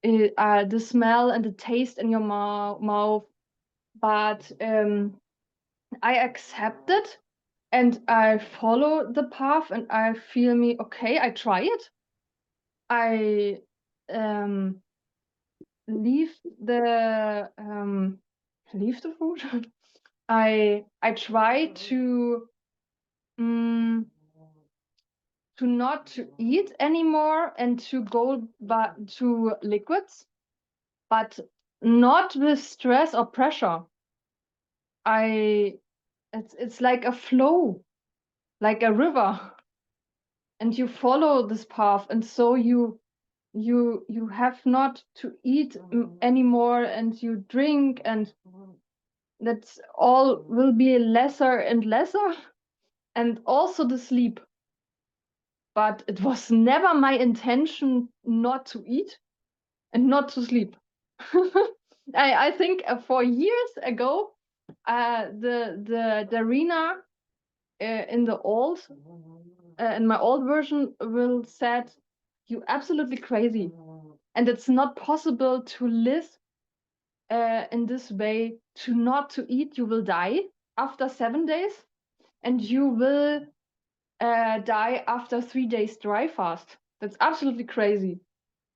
S4: The smell and the taste in your mouth, but I accept it, and I follow the path, and I feel me okay. I try it. I leave the food. I try to not to eat anymore and to go back to liquids, but not with stress or pressure. It's like a flow, like a river, and you follow this path, and so you have not to eat anymore, and you drink, and that's all will be lesser and lesser, and also the sleep. But it was never my intention not to eat and not to sleep. I think 4 years ago, the Darina in my old version will said, "You absolutely crazy, and it's not possible to live in this way. To not to eat, you will die after 7 days, and you will die after 3 days dry fast. That's absolutely crazy."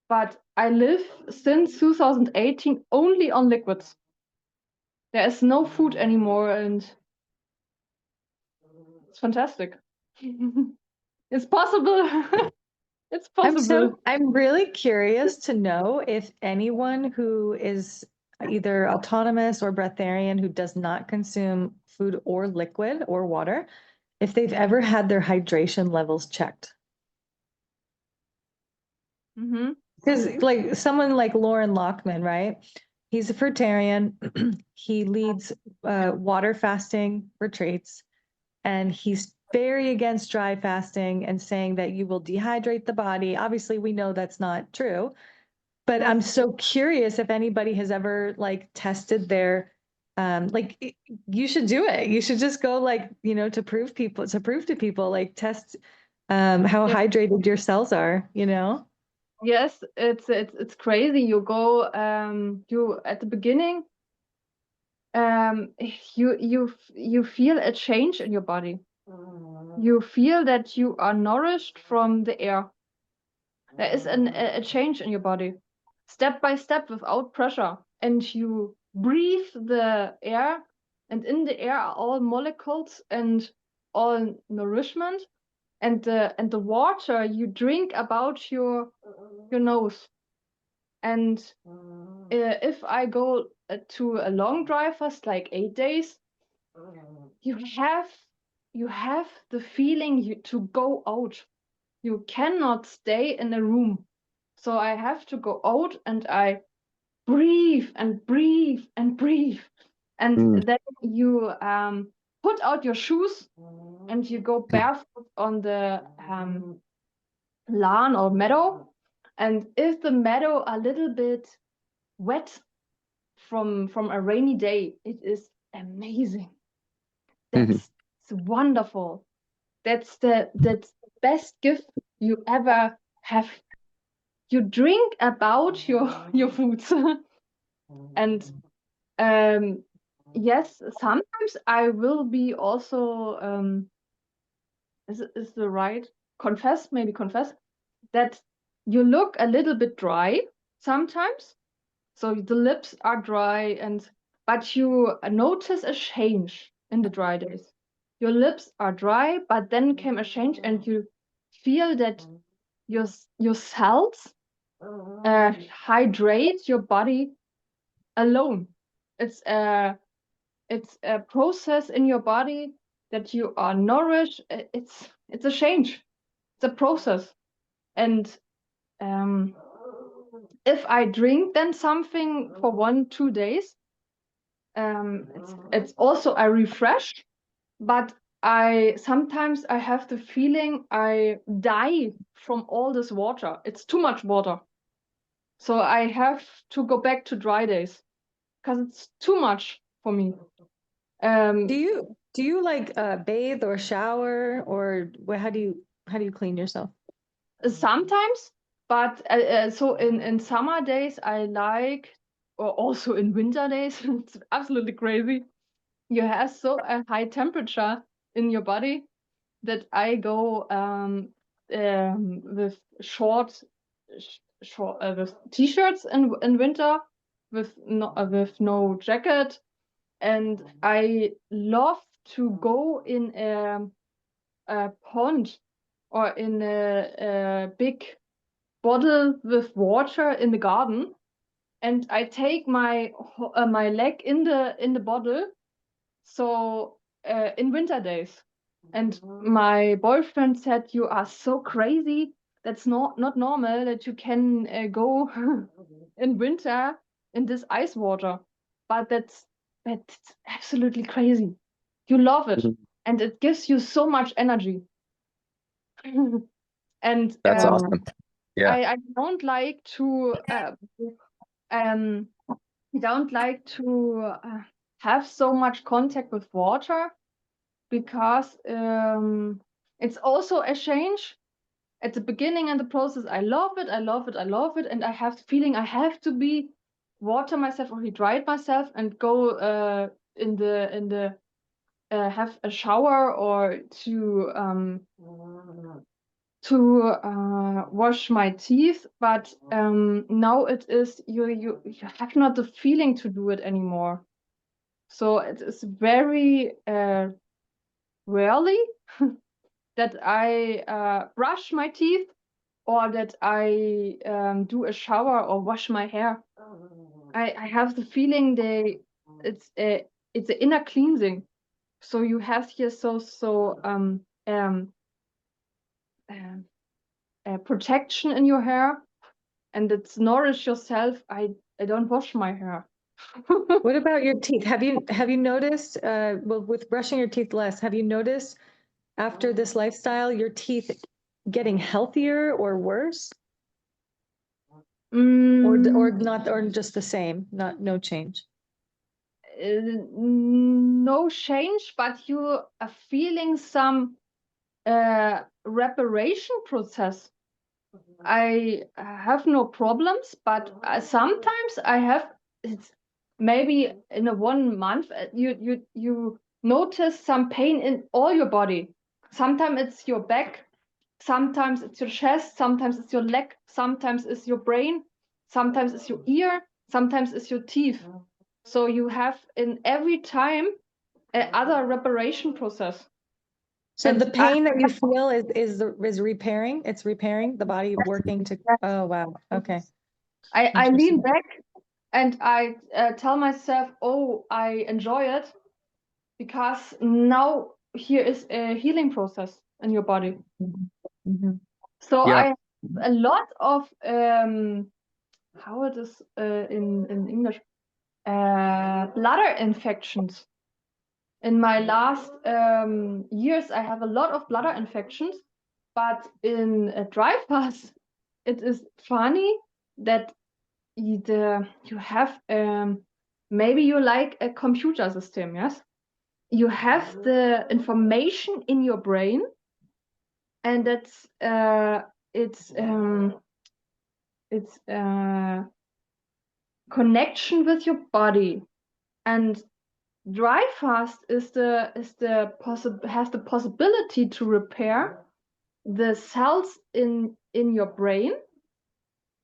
S4: But I live since 2018 only on liquids. There is no food anymore, and it's fantastic. It's possible. It's possible.
S1: I'm really curious to know if anyone who is either autonomous or breatharian who does not consume food or liquid or water, if they've ever had their hydration levels checked. Because like someone like Lauren Lockman, right? He's a fruitarian. He leads water fasting retreats, and he's very against dry fasting and saying that you will dehydrate the body. Obviously, we know that's not true. But
S4: Yes.
S1: I'm so curious if anybody has ever like tested their you should do it. You should just go like, to prove to people, like test how
S4: Yes.
S1: hydrated your cells are,
S4: Yes, it's crazy. You go you at the beginning you feel a change in your body. You feel that you are nourished from the air. There is a change in your body, step by step, without pressure, and you breathe the air, and in the air are all molecules and all nourishment, and the water you drink about your nose. And if I go to a long drive, fast like 8 days, you have the feeling to go out. You cannot stay in a room. So I have to go out, and I breathe and breathe and breathe. And
S3: Mm.
S4: then you put out your shoes and you go barefoot on the lawn or meadow. And if the meadow a little bit wet from a rainy day, it is amazing. That's wonderful. That's the best gift you ever have. You drink about your foods. And yes, sometimes I will be also is the right confess that you look a little bit dry sometimes. So the lips are dry, but you notice a change in the dry days. Your lips are dry, but then came a change, and you feel that your cells hydrate your body alone. It's a process in your body that you are nourished. It's a change. It's a process. And if I drink then something for 1-2 days, it's also a refresh, but I sometimes I have the feeling I die from all this water. It's too much water. So I have to go back to dry days because it's too much for me.
S1: Do you like bathe or shower, or how do you clean yourself?
S4: Sometimes, but so in summer days I like, or also in winter days, it's absolutely crazy. You have so a high temperature in your body that I go with short with t-shirts in winter, with no jacket, and I love to go in a pond or in a big bottle with water in the garden, and I take my leg in the bottle. So in winter days, and my boyfriend said, "You are so crazy. That's not normal that you can go in winter in this ice water." But that's absolutely crazy. You love it, and it gives you so much energy. And
S3: That's awesome. Yeah.
S4: I don't like to have so much contact with water, because it's also a change. At the beginning in the process, I love it, and I have the feeling I have to be water myself or hydrate myself and go in the have a shower or to wash my teeth. But now it is you have not the feeling to do it anymore. So it is very rarely that I brush my teeth, or that I do a shower or wash my hair. I have the feeling it's a inner cleansing. So you have here protection in your hair, and it's nourish yourself. I don't wash my hair.
S1: What about your teeth? Have you noticed, well, with brushing your teeth less, have you noticed after this lifestyle your teeth getting healthier or worse? or not, or just the same, no change?
S4: No change, but you are feeling some reparation process. I have no problems, but sometimes I have. It's maybe in a 1 month you notice some pain in all your body. Sometimes it's your back, sometimes it's your chest, sometimes it's your leg, sometimes it's your brain, sometimes it's your ear, sometimes it's your teeth. So you have in every time other reparation process.
S1: So
S4: And
S1: the pain that you feel is repairing. It's repairing the body, working to. Oh wow. Okay.
S4: I lean
S1: Interesting.
S4: back and I tell myself, oh, I enjoy it because now here is a healing process in your body.
S1: Mhm.
S4: So
S3: Yeah.
S4: I have a lot of how it is in English, bladder infections. In my last years, I have a lot of bladder infections, but in a dry fast, it is funny that you have maybe you like a computer system, yes? You have the information in your brain, and it's connection with your body, and dry fast has the possibility to repair the cells in your brain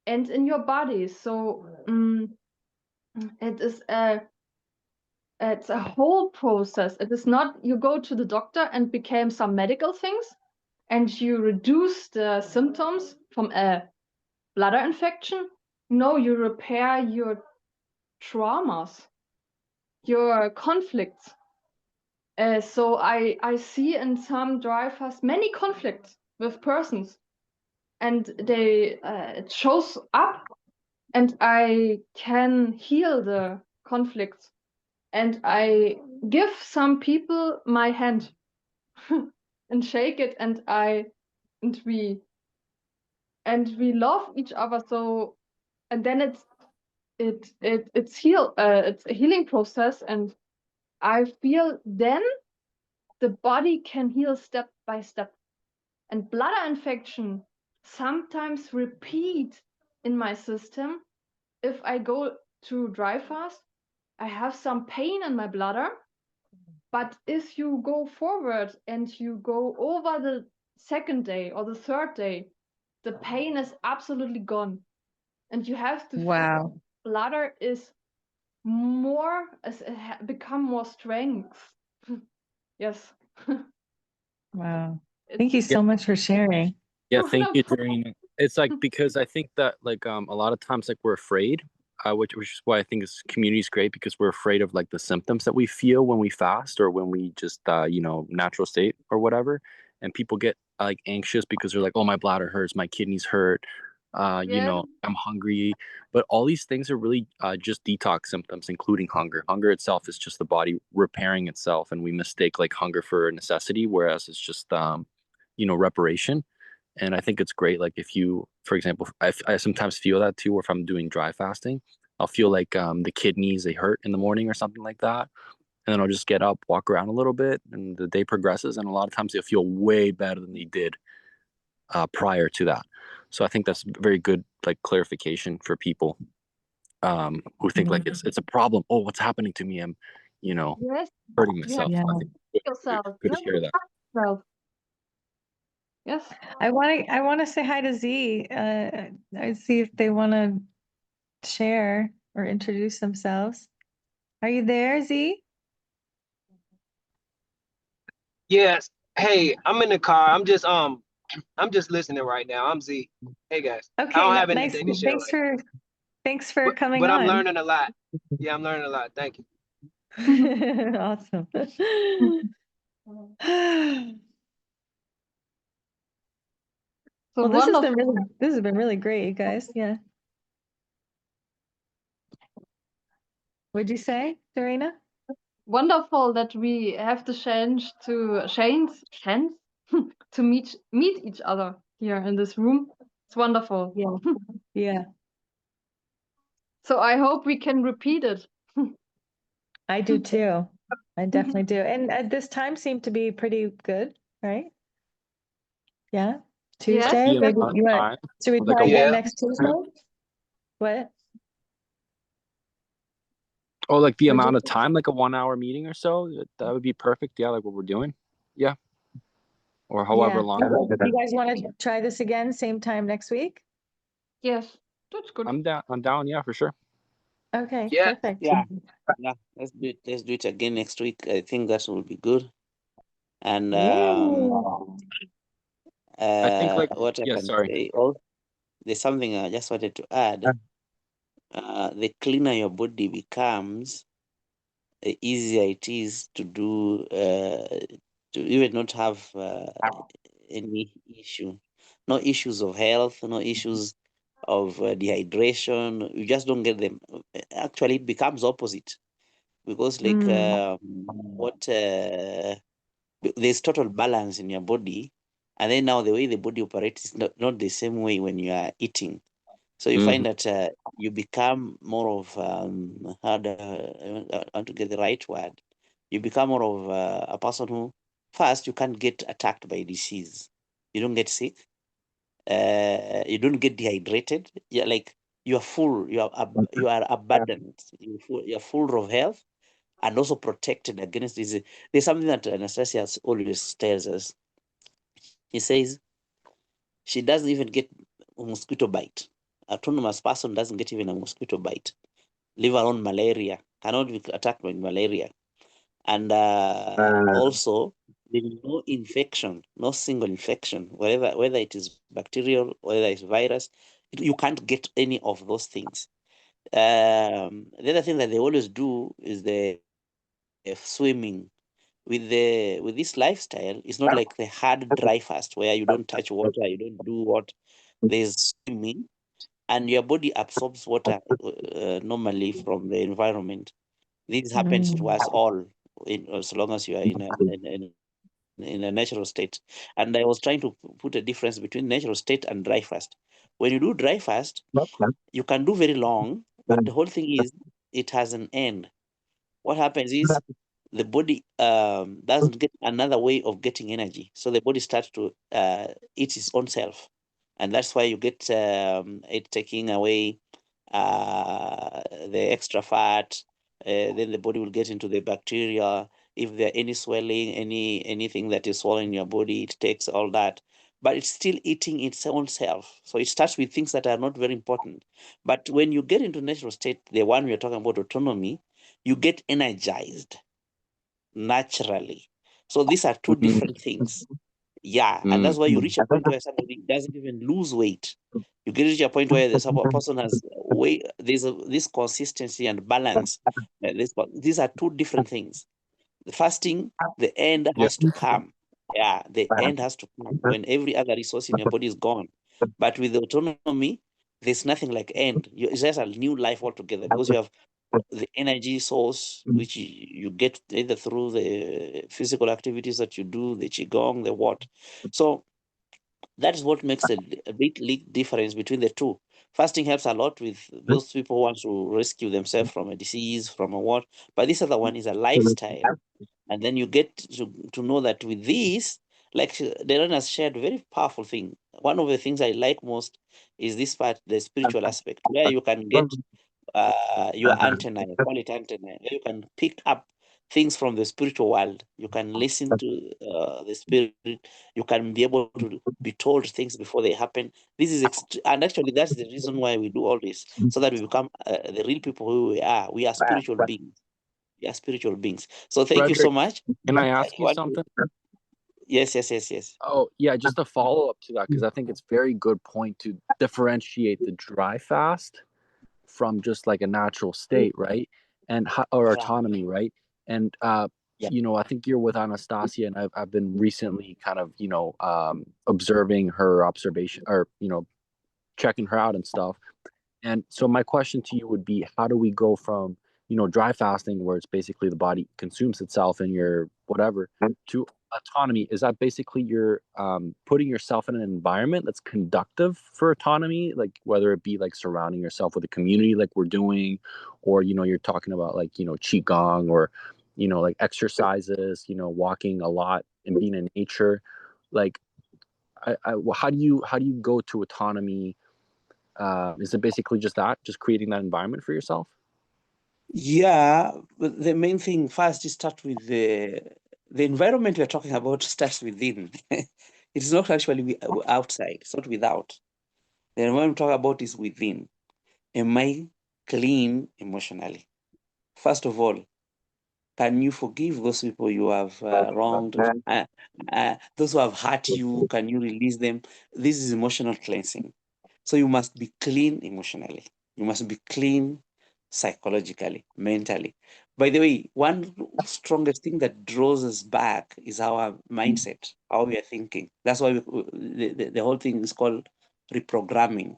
S4: and in your body. So it is it's a whole process. It is not you go to the doctor and became some medical things and you reduce the symptoms from a bladder infection. No, you repair your traumas, your conflicts. So I see in some dry fast many conflicts with persons, and they it shows up, and I can heal the conflicts, and I give some people my hand and shake it, and we love each other. So and then it's it's a healing process, and I feel then the body can heal step by step. And bladder infection sometimes repeat in my system. If I go to dry fast, I have some pain in my bladder. But if you go forward and you go over the second day or the third day, the pain is absolutely gone. And you have to
S1: Wow.
S4: bladder is more become more strength. Yes.
S1: Wow. Thank you so much for sharing.
S3: Yeah,
S4: No
S3: thank you,
S4: problem.
S3: Darina. It's like because I think that like a lot of times like we're afraid, which is why I think this community is great because we're afraid of like the symptoms that we feel when we fast or when we just natural state or whatever, and people get like anxious because they're like, oh, my bladder hurts, my kidneys hurt,
S4: Yeah.
S3: I'm hungry, but all these things are really just detox symptoms, including hunger. Hunger itself is just the body repairing itself, and we mistake like hunger for a necessity, whereas it's just reparation. And I think it's great. Like if you, for example, I sometimes feel that too, or if I'm doing dry fasting, I'll feel like the kidneys, they hurt in the morning or something like that. And then I'll just get up, walk around a little bit, and the day progresses. And a lot of times they'll feel way better than they did prior to that. So I think that's very good, like clarification for people who think like it's a problem. Oh, what's happening to me? I'm,
S4: Yes.
S3: hurting
S4: You have
S3: myself.
S1: Yeah.
S3: I think it's
S4: yourself.
S3: good to hear that.
S4: Yourself. Yes.
S1: I want to say hi to Z. I see if they want to share or introduce themselves. Are you there, Z?
S5: Yes. Hey, I'm in the car. I'm just listening right now. I'm Z. Hey guys. I
S1: Okay,
S5: don't have
S1: nice.
S5: anything to share right
S1: Thanks for
S5: now.
S1: coming
S5: But I'm
S1: on.
S5: learning a lot. Yeah, I'm learning a lot. Thank you.
S1: Awesome.
S4: So
S1: Well, this has
S4: wonderful.
S1: been really great, you guys. Yeah. What'd you say, Darina?
S4: Wonderful that we have the chance to meet each other here in this room. It's wonderful.
S1: Yeah. Yeah.
S4: So I hope we can repeat it.
S1: I do too. I definitely do. And this time seemed to be pretty good, right? Yeah. Tuesday,
S3: The
S1: maybe
S3: amount
S1: you
S3: of
S1: want,
S3: time,
S1: should we
S3: like
S1: try
S3: a
S1: again
S5: Yeah.
S1: next Tuesday? What?
S3: oh, like the
S1: What'd you
S3: amount of
S1: say?
S3: time, like a 1 hour meeting or so. That would be perfect. Yeah, like what we're doing. Yeah, or however
S1: Yeah.
S3: long.
S1: Do you guys want to try this again, same time next week?
S4: Yes, that's good.
S3: I'm down. I'm down. Yeah, for sure.
S1: Okay,
S5: Yeah.
S1: perfect.
S2: Yeah, yeah. Let's do it. Let's do it again next week. I think that will be good. And
S1: Woo.
S3: I think like
S2: what I
S3: yeah.
S2: can
S3: Sorry.
S2: say, oh, there's something I just wanted to add. The cleaner your body becomes, the easier it is to do, to even not have any issue, no issues of health, no issues of dehydration. You just don't get them. Actually, it becomes opposite because, like,
S1: Mm.
S2: what there's total balance in your body, and then now the way the body operates is not the same way when you are eating. So you find that you become more of how I want to get the right word. You become more of a person who first you can't get attacked by disease. You don't get sick. You don't get dehydrated. You're like you are full. You are abundant. You're full of health and also protected against disease. There's something that Anastasia always tells us. He says she doesn't even get a mosquito bite. Autonomous person doesn't get even a mosquito bite, leave alone malaria, cannot be attacked by malaria. And also, there is no infection, no single infection, whether it is bacterial, whether it's virus, you can't get any of those things. The other thing that they always do is the swimming. With this lifestyle, it's not like the hard dry fast where you don't touch water, you don't do what. There's swimming, and your body absorbs water normally from the environment. This happens to us all, as long as you are in a natural state. And I was trying to put a difference between natural state and dry fast. When you do dry fast, you can do very long, but the whole thing is it has an end. What happens is the body doesn't get another way of getting energy, so the body starts to eat its own self, and that's why you get it taking away the extra fat. Then the body will get into the bacteria. If there any swelling, anything that is swelling in your body, it takes all that, but it's still eating its own self. So it starts with things that are not very important. But when you get into natural state, the one we are talking about, autonomy, you get energized naturally. So these are two different things. Yeah, and that's why you reach a point where somebody doesn't even lose weight. You get reach a point where a person has weight. This consistency and balance. These are two different things. The fasting, the end
S3: Yeah.
S2: has to come. Yeah, the end has to come when every other resource in your body is gone. But with the autonomy, there's nothing like end. It's just a new life altogether because you have the energy source which you get either through the physical activities that you do, the qigong, the what. So that is what makes a big difference between the two. Fasting helps a lot with those people who want to rescue themselves from a disease, from a what. But this other one is a lifestyle, and then you get to know that with this, like Darren has shared a very powerful thing. One of the things I like most is this part, the spiritual aspect, where you can get your antenna, I call it antenna, where you can pick up things from the spiritual world. You can listen to the spirit. You can be able to be told things before they happen. This is and actually that's the reason why we do all this, so that we become the real people who we are. We are spiritual beings. We are spiritual beings. So thank you so
S3: Frederick,
S2: much.
S3: can I
S2: I
S3: ask you
S2: want to,
S3: something?
S2: yes.
S3: Oh, yeah, just a follow up to that, because I think it's very good point to differentiate the dry fast from just like a natural state, right? And or
S2: Yeah,
S3: autonomy, right? And
S2: yeah,
S3: I think you're with Anastasia, and I've been recently kind of observing her observation, or checking her out and stuff. And so my question to you would be, how do we go from dry fasting, where it's basically the body consumes itself and your whatever, to autonomy, is that basically you're putting yourself in an environment that's conductive for autonomy, like whether it be like surrounding yourself with a community like we're doing, or you're talking about like qigong, or like exercises, walking a lot and being in nature. Like how do you go to autonomy? Is it basically just creating that environment for yourself?
S2: Yeah, but the main thing first is start with the environment we're talking about starts within. It's not actually outside. It's not without. The environment we talk about is within. Am I clean emotionally? First of all, can you forgive those people you have wronged? Those who have hurt you, can you release them? This is emotional cleansing. So you must be clean emotionally. You must be clean psychologically, mentally. By the way, one strongest thing that draws us back is our mindset, how we are thinking. That's why the whole thing is called reprogramming.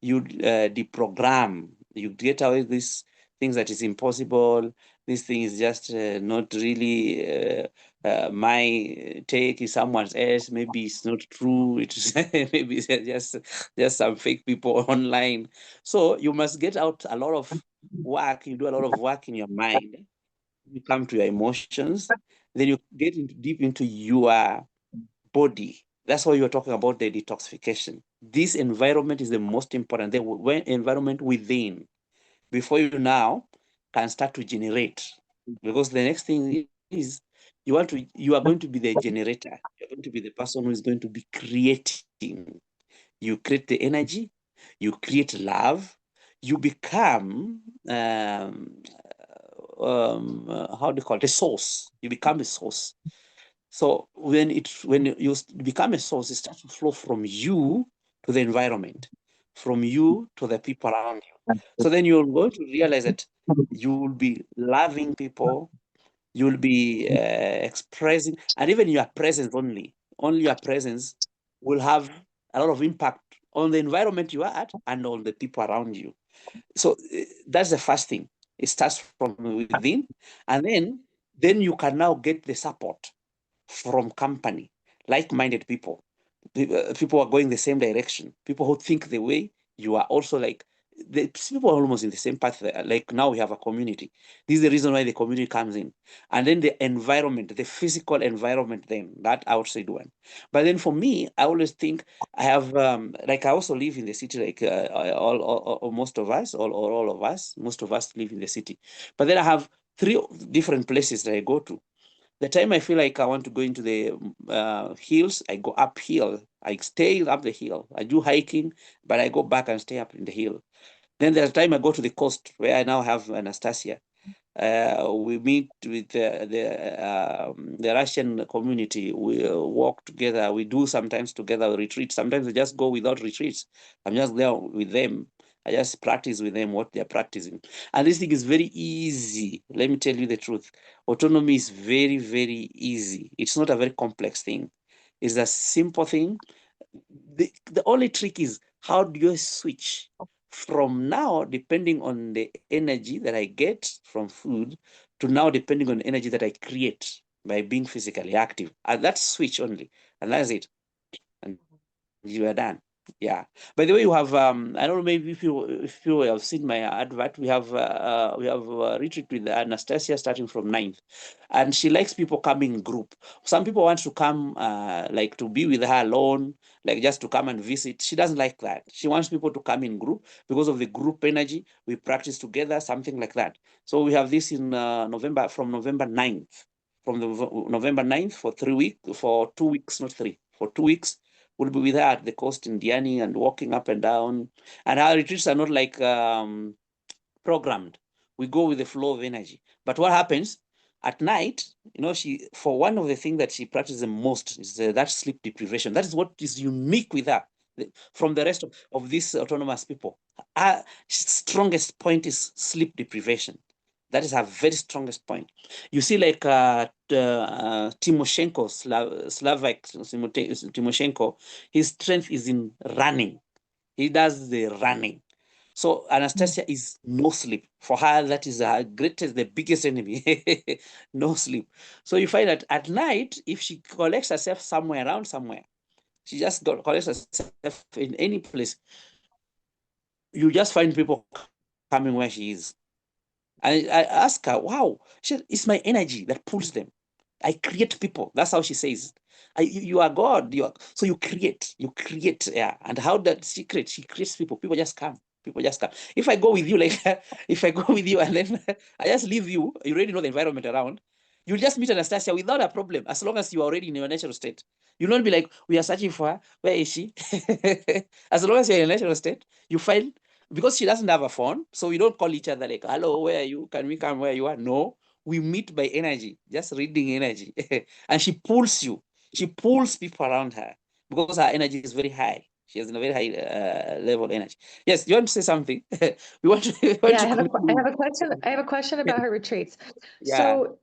S2: You deprogram, you get away these things that is impossible. This thing is just not really my take, is someone else. Maybe it's not true. It's maybe it's just some fake people online. So you must get out a lot of work. You do a lot of work in your mind. You come to your emotions. Then you get deep into your body. That's why you're talking about the detoxification. This environment is the most important. The environment within, before you now can start to generate. Because the next thing is you are going to be the generator. You're going to be the person who is going to be creating. You create the energy, you create love, you become how do you call it? A source. You become a source. So when you become a source, it starts to flow from you to the environment, from you to the people around you. So then you're going to realize that you will be loving people, you'll be expressing, and even your presence only your presence will have a lot of impact on the environment you are at and on the people around you. So that's the first thing. It starts from within, and then you can now get the support from company, like-minded people. People are going the same direction. People who think the way you are also like, the people are almost in the same path. Like now we have a community. This is the reason why the community comes in. And then the environment, the physical environment, then that outside one. But then for me, I always think I have, like I also live in the city, like all most of us, all of us, most of us live in the city. But then I have 3 different places that I go to. The time I feel like I want to go into the hills, I go uphill. I stay up the hill. I do hiking, but I go back and stay up in the hill. Then there's time I go to the coast where I now have Anastasia. We meet with the Russian community. We walk together. We do sometimes together retreats. Sometimes we just go without retreats. I'm just there with them. I just practice with them what they're practicing. And this thing is very easy. Let me tell you the truth. Autonomy is very, very easy. It's not a very complex thing. It's a simple thing. The only trick is, how do you switch from now, depending on the energy that I get from food, to now depending on the energy that I create by being physically active. And that's switch only. And that's it. And you are done. Yeah. By the way, you have I don't know, maybe if you have seen my advert, we have retreat with Anastasia starting from 9th, and she likes people coming in group. Some people want to come like to be with her alone, like just to come and visit. She doesn't like that. She wants people to come in group because of the group energy. We practice together, something like that. So we have this in November, from November 9th. From the November 9th for 3 weeks, for 2 weeks, not 3, for 2 weeks. We'll be with her at the coast in Diani and walking up and down. And our retreats are not like programmed. We go with the flow of energy. But what happens at night, she, for one of the things that she practices the most is that sleep deprivation. That is what is unique with her from the rest of these autonomous people. Our strongest point is sleep deprivation. That is her very strongest point. You see, like Timoshenko, Slavak Timoshenko, his strength is in running. He does the running. So Anastasia is no sleep. For her, that is her greatest, the biggest enemy. No sleep. So you find that at night, if she collects herself somewhere around somewhere, she just collects herself in any place, you just find people coming where she is. I ask her, wow, she said, it's my energy that pulls them. I create people. That's how she says. You are God. So you create, yeah. And how that she creates people. People just come. People just come. If I go with you, like if I go with you and then I just leave you, you already know the environment around. You'll just meet Anastasia without a problem, as long as you are already in your natural state. You'll not be like, we are searching for her. Where is she? As long as you're in a natural state, you find, because she doesn't have a phone, so we don't call each other like, hello, where are you? Can we come where you are? No, we meet by energy, just reading energy. And she pulls you. She pulls people around her because her energy is very high. She has a very high level energy. Yes, you want to say something? we want to.
S1: Yeah, I have a question. I have a question about her retreats.
S2: Yeah.
S1: So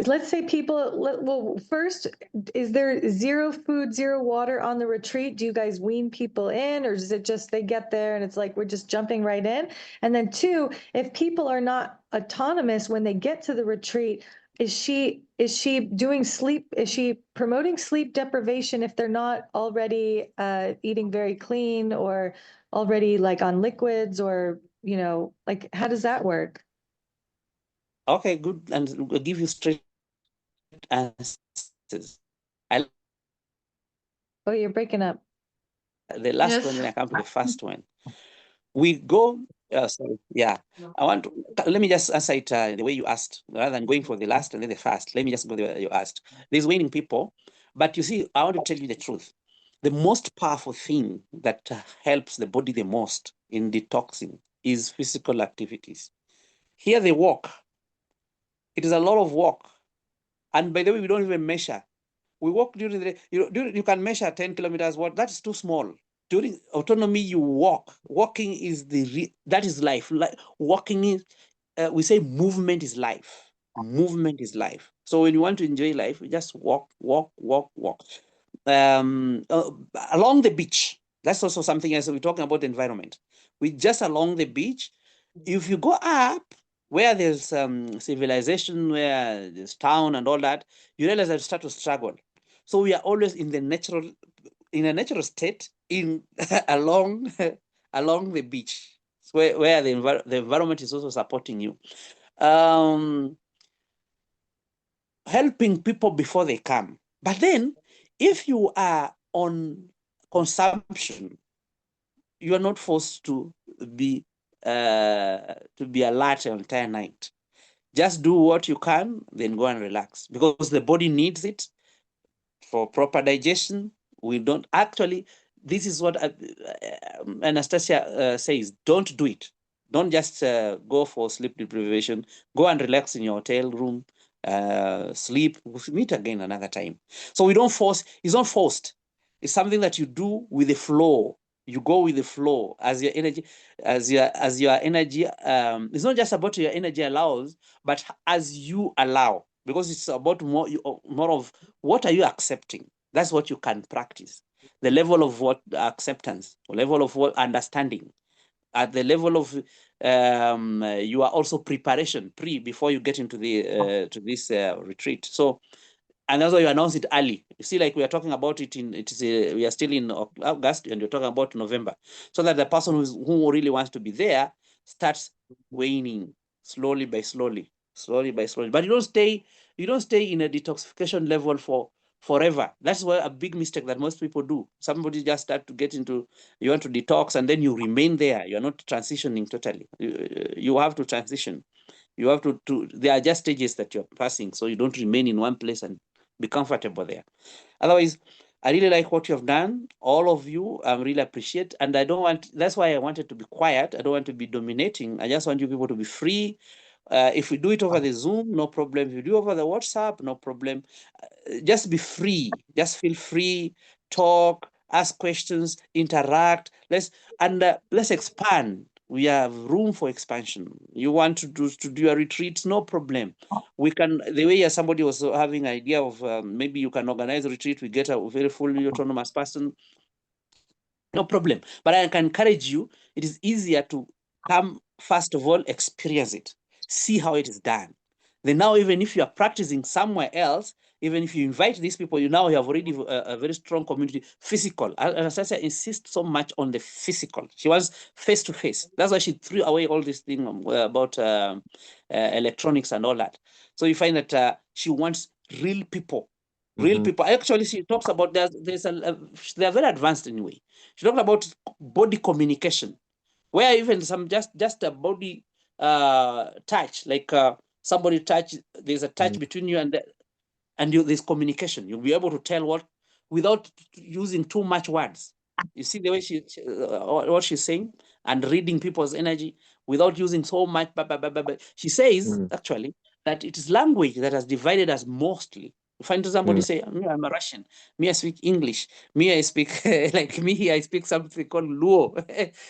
S1: let's say people, well, first, is there zero food, zero water on the retreat? Do you guys wean people in, or is it just they get there and it's like we're just jumping right in? And then two, if people are not autonomous when they get to the retreat, is she doing sleep? Is she promoting sleep deprivation if they're not already eating very clean or already like on liquids, or like how does that work?
S2: Okay, good. And we'll give you straight answers.
S1: Oh, you're breaking up.
S2: The last one, then I come to the first one. We go, sorry, yeah. Let me just answer it the way you asked, rather than going for the last and then the first. Let me just go the way you asked. There's waning people, but you see, I want to tell you the truth. The most powerful thing that helps the body the most in detoxing is physical activities. Here they walk. It is a lot of walk. And by the way, we don't even measure. We walk during the day. You can measure 10 kilometers. What? That's too small. During autonomy, you walk. Walking is that is life. Walking is, we say movement is life. Movement is life. So when you want to enjoy life, you just walk, walk, walk, walk. Along the beach. That's also something else. We're talking about the environment. We just along the beach. If you go up where there's civilization, where there's town and all that, you realize that you start to struggle. So we are always in a natural state along the beach, where the environment is also supporting you. Helping people before they come. But then if you are on consumption, you are not forced to be alert the entire night. Just do what you can, then go and relax, because the body needs it for proper digestion. We don't actually, this is what Anastasia says, don't do it. Don't just go for sleep deprivation. Go and relax in your hotel room, sleep. We'll meet again another time. So we don't force, it's not forced. It's something that you do with the flow. You go with the flow as your energy, as your energy. It's not just about your energy allows, but as you allow, because it's about more of what are you accepting. That's what you can practice. The level of what acceptance, level of what understanding, at the level of you are also preparation before you get into the to this retreat. So, and that's why you announce it early. You see, like we are talking about it we are still in August, and you're talking about November, so that the person who really wants to be there starts waning slowly by slowly. But you don't stay in a detoxification level for forever. That's why a big mistake that most people do. Somebody just start to get into, you want to detox, and then you remain there. You're not transitioning totally. You have to transition. You have to there are just stages that you're passing, so you don't remain in one place and be comfortable there. Otherwise, I really like what you have done, all of you. I really appreciate, and I don't want, that's why I wanted to be quiet. I don't want to be dominating. I just want you people to be free. If we do it over the Zoom, no problem. If you do over the WhatsApp, no problem. Just be free. Just feel free. Talk, ask questions, interact. Let's expand. We have room for expansion. You want to do a retreat, no problem. We can, the way somebody was having an idea of maybe you can organize a retreat, we get a very fully autonomous person, no problem. But I can encourage you, it is easier to come first of all, experience it, see how it is done. Then now, even if you are practicing somewhere else, even if you invite these people, you now have already a very strong community, physical. Anastasia insists so much on the physical. She was face to face. That's why she threw away all this thing about electronics and all that. So you find that she wants real people. Real people. Actually, she talks about they're very advanced anyway. She talked about body communication, where even some just a body touch, like somebody touch, there's a touch between you and you, there's communication. You'll be able to tell what without using too much words. You see the way what she's saying, and reading people's energy without using so much. She says actually that it is language that has divided us mostly. You find somebody say, "Me, I'm a Russian. Me, I speak English. Me, I speak like me. I speak something called Luo."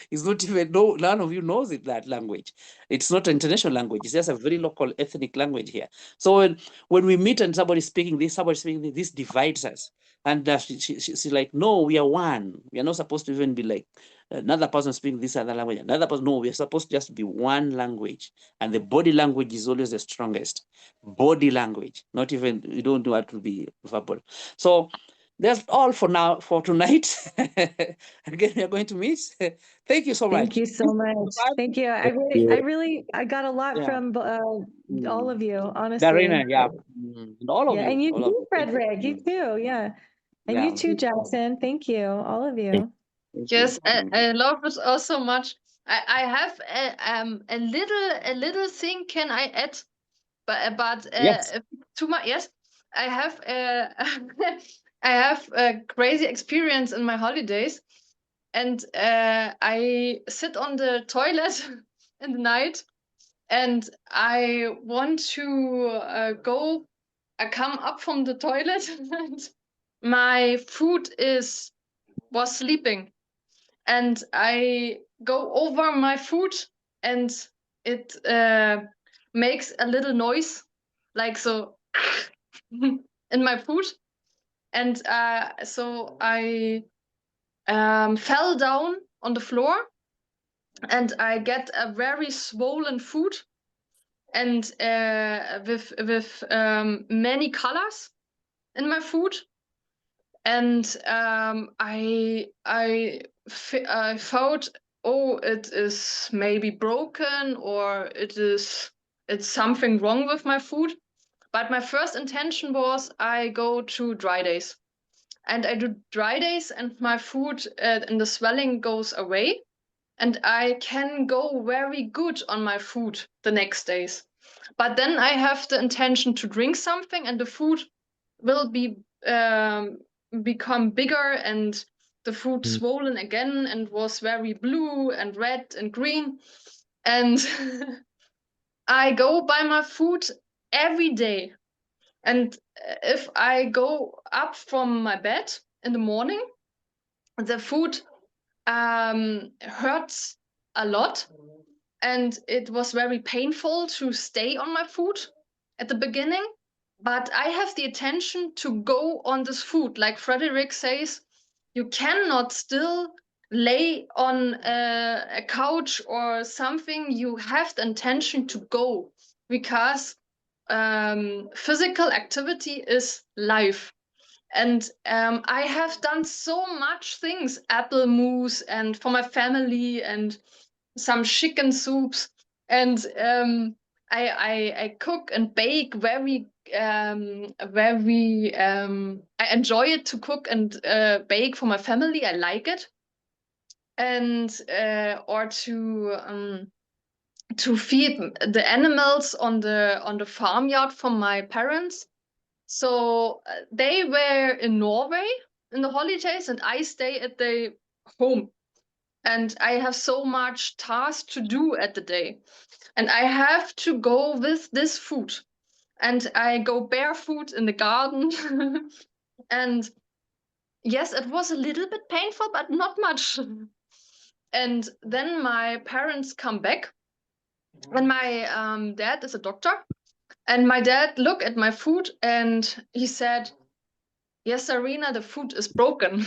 S2: It's not even none of you knows it, that language. It's not an international language. It's just a very local ethnic language here. So when we meet and somebody's speaking this, somebody's speaking this divides us. And she's like, no, we are one. We are not supposed to even be like another person speaking this other language. Another person, no, we are supposed to just be one language. And the body language is always the strongest. Body language, not even, you don't know how to be verbal. So that's all for now, for tonight. Again, we are going to miss. Thank you so much.
S1: Thank you so much. Thank you. I got a lot from all of you, honestly.
S2: Darina, yeah. And all of you.
S1: And you
S2: all
S1: too,
S2: of you.
S1: Frederick, you too, yeah. And you too, Jackson. Thank you, all of you.
S4: Yes, I love it also much. I have a little thing can I add, but
S2: Yes.
S4: too much. Yes, I have I have a crazy experience in my holidays, and I sit on the toilet in the night, and I want to go. I come up from the toilet, and my food was sleeping, and I go over my food, and it makes a little noise, like so, in my food, and so I fell down on the floor, and I get a very swollen food, and with many colors in my food, and I thought, oh, it is maybe broken, or it's something wrong with my food. But my first intention was I go to dry days, and I do dry days, and my food and the swelling goes away, and I can go very good on my food the next days. But then I have the intention to drink something, and the food will be become bigger, and the food swollen again, and was very blue and red and green. And I go by my food every day. And if I go up from my bed in the morning, the food hurts a lot, and it was very painful to stay on my food at the beginning. But I have the intention to go on this food. Like Frederick says, you cannot still lay on a couch or something. You have the intention to go, because physical activity is life. And I have done so much things, apple mousse, and for my family, and some chicken soups, and I cook and bake very I enjoy it to cook and bake for my family. I like it, and or to feed the animals on the farmyard from my parents. So they were in Norway in the holidays, and I stay at the home, and I have so much tasks to do at the day, and I have to go with this food, and I go barefoot in the garden. And yes, it was a little bit painful, but not much. And then my parents come back, and my dad is a doctor, and my dad looked at my food, and he said, yes, Darina, the food is broken.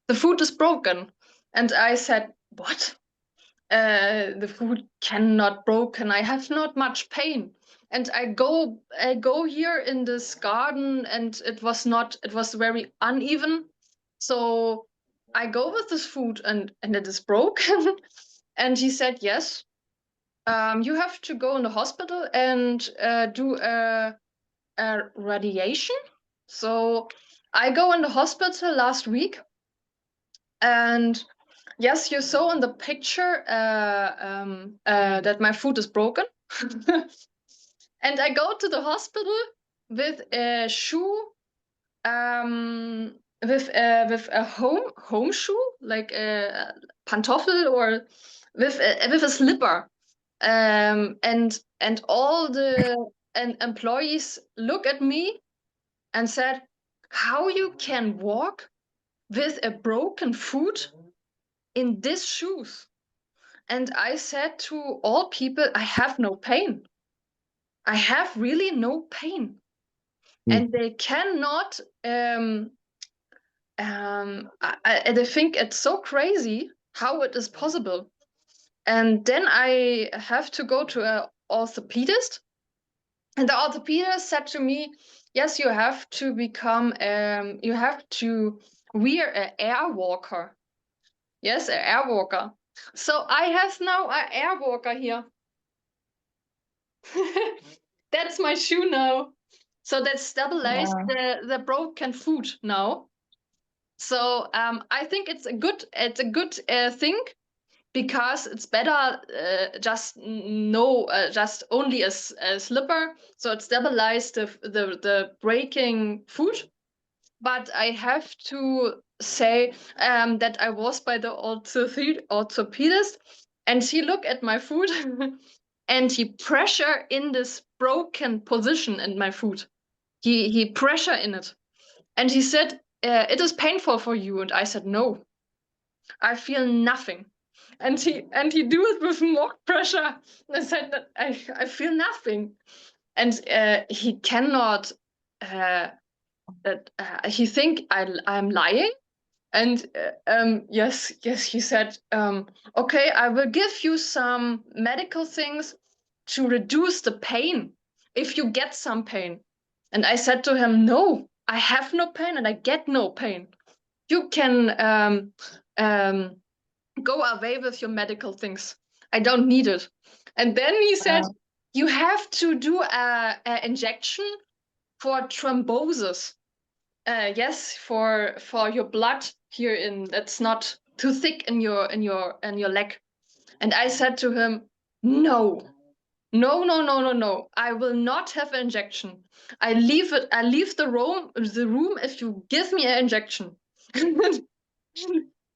S4: The food is broken. And I said, what? the food cannot broken. I have not much pain. And I go here in this garden, and it was very uneven. So I go with this food, and it is broken. And he said, yes, you have to go in the hospital and do a radiation. So I go in the hospital last week, and yes, you saw in the picture that my foot is broken. And I go to the hospital with a shoe, with a home shoe, like a pantoffel, or with a slipper. And all the employees look at me and said, "How you can walk with a broken foot in these shoes?" And I said to all people, I have no pain. I have really no pain. And they cannot, they think it's so crazy how it is possible. And then I have to go to an orthopedist. And the orthopedist said to me, yes, you have to become, you have to wear an air walker. Yes, an air walker. So I have now an air walker here. That's my shoe now. So that stabilized the broken foot now. So I think it's a good thing, because it's better just only a slipper. So it stabilized the breaking foot. But I have to say that I was by the orthopedist, and he looked at my foot and he pressure in this broken position in my foot. He pressure in it, and he said, it is painful for you. And I said, no, I feel nothing. And he do it with more pressure. And I said that I feel nothing. And he cannot, he think I'm lying. And yes, he said, okay, I will give you some medical things to reduce the pain if you get some pain. And I said to him, no, I have no pain and I get no pain. You can go away with your medical things. I don't need it. And then he said, you have to do a injection for thrombosis. Yes, for your blood here that's not too thick in your leg. And I said to him, no. I will not have an injection. I leave the room if you give me an injection. And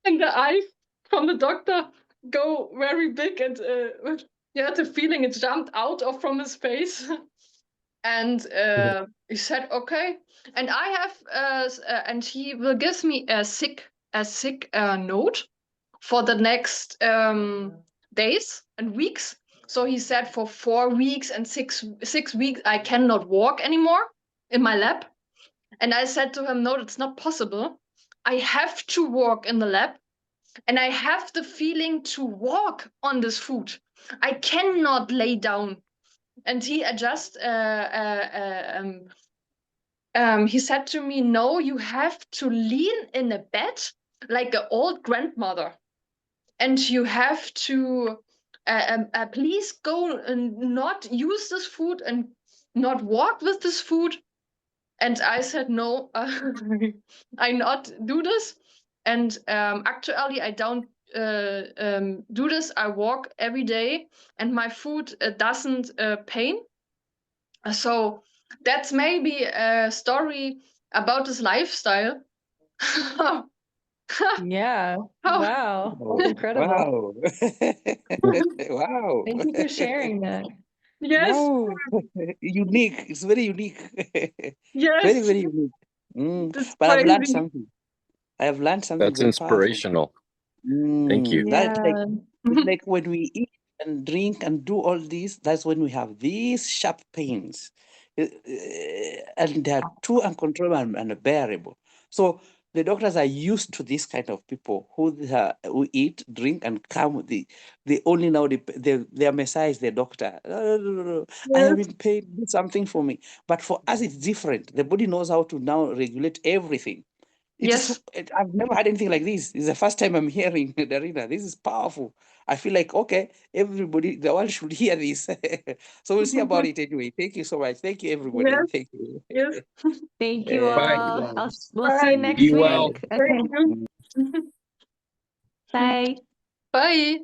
S4: the eyes from the doctor go very big, and the feeling it jumped out of from his face. And he said, okay. And I have and he will give me a sick note for the next days and weeks. So he said for 4 weeks and 6 weeks I cannot walk anymore in my lab. And I said to him, no, it's not possible. I have to walk in the lab, and I have the feeling to walk on this foot. I cannot lay down. And he he said to me, no, you have to lean in a bed like an old grandmother. And you have to please go and not use this food and not walk with this food. And I said, no, I not do this. And actually, I don't do this. I walk every day, and my foot doesn't pain. So that's maybe a story about this lifestyle.
S1: Yeah.
S4: How-
S1: Wow. That's incredible.
S2: Wow. Wow.
S1: Thank you for sharing that.
S4: Yes,
S2: Wow. Unique. It's very unique.
S4: yes.
S2: Very, very unique. Mm.
S4: That's
S2: But I've learned
S4: crazy.
S2: something. I have learned something
S3: That's
S2: very powerful.
S3: inspirational. Thank you.
S2: That's like,
S1: Yeah.
S2: it's like when we eat and drink and do all this, that's when we have these sharp pains. And they are too uncontrollable and unbearable. So the doctors are used to this kind of people who eat, drink, and come. They only know their messiah is the doctor. No. I have been paid, do something for me. But for us, it's different. The body knows how to now regulate everything.
S4: Yes.
S2: I've never had anything like this. It's the first time I'm hearing Darina. This is powerful. I feel like, okay, everybody, the world should hear this. So we'll see about it anyway. Thank you so much. Thank you, everybody.
S4: Yes.
S2: Thank you.
S4: Yes.
S1: Thank you
S3: Bye.
S1: all. We'll see you
S4: Bye.
S1: next
S3: Be well.
S1: week.
S4: Thank you.
S1: Bye.
S4: Bye.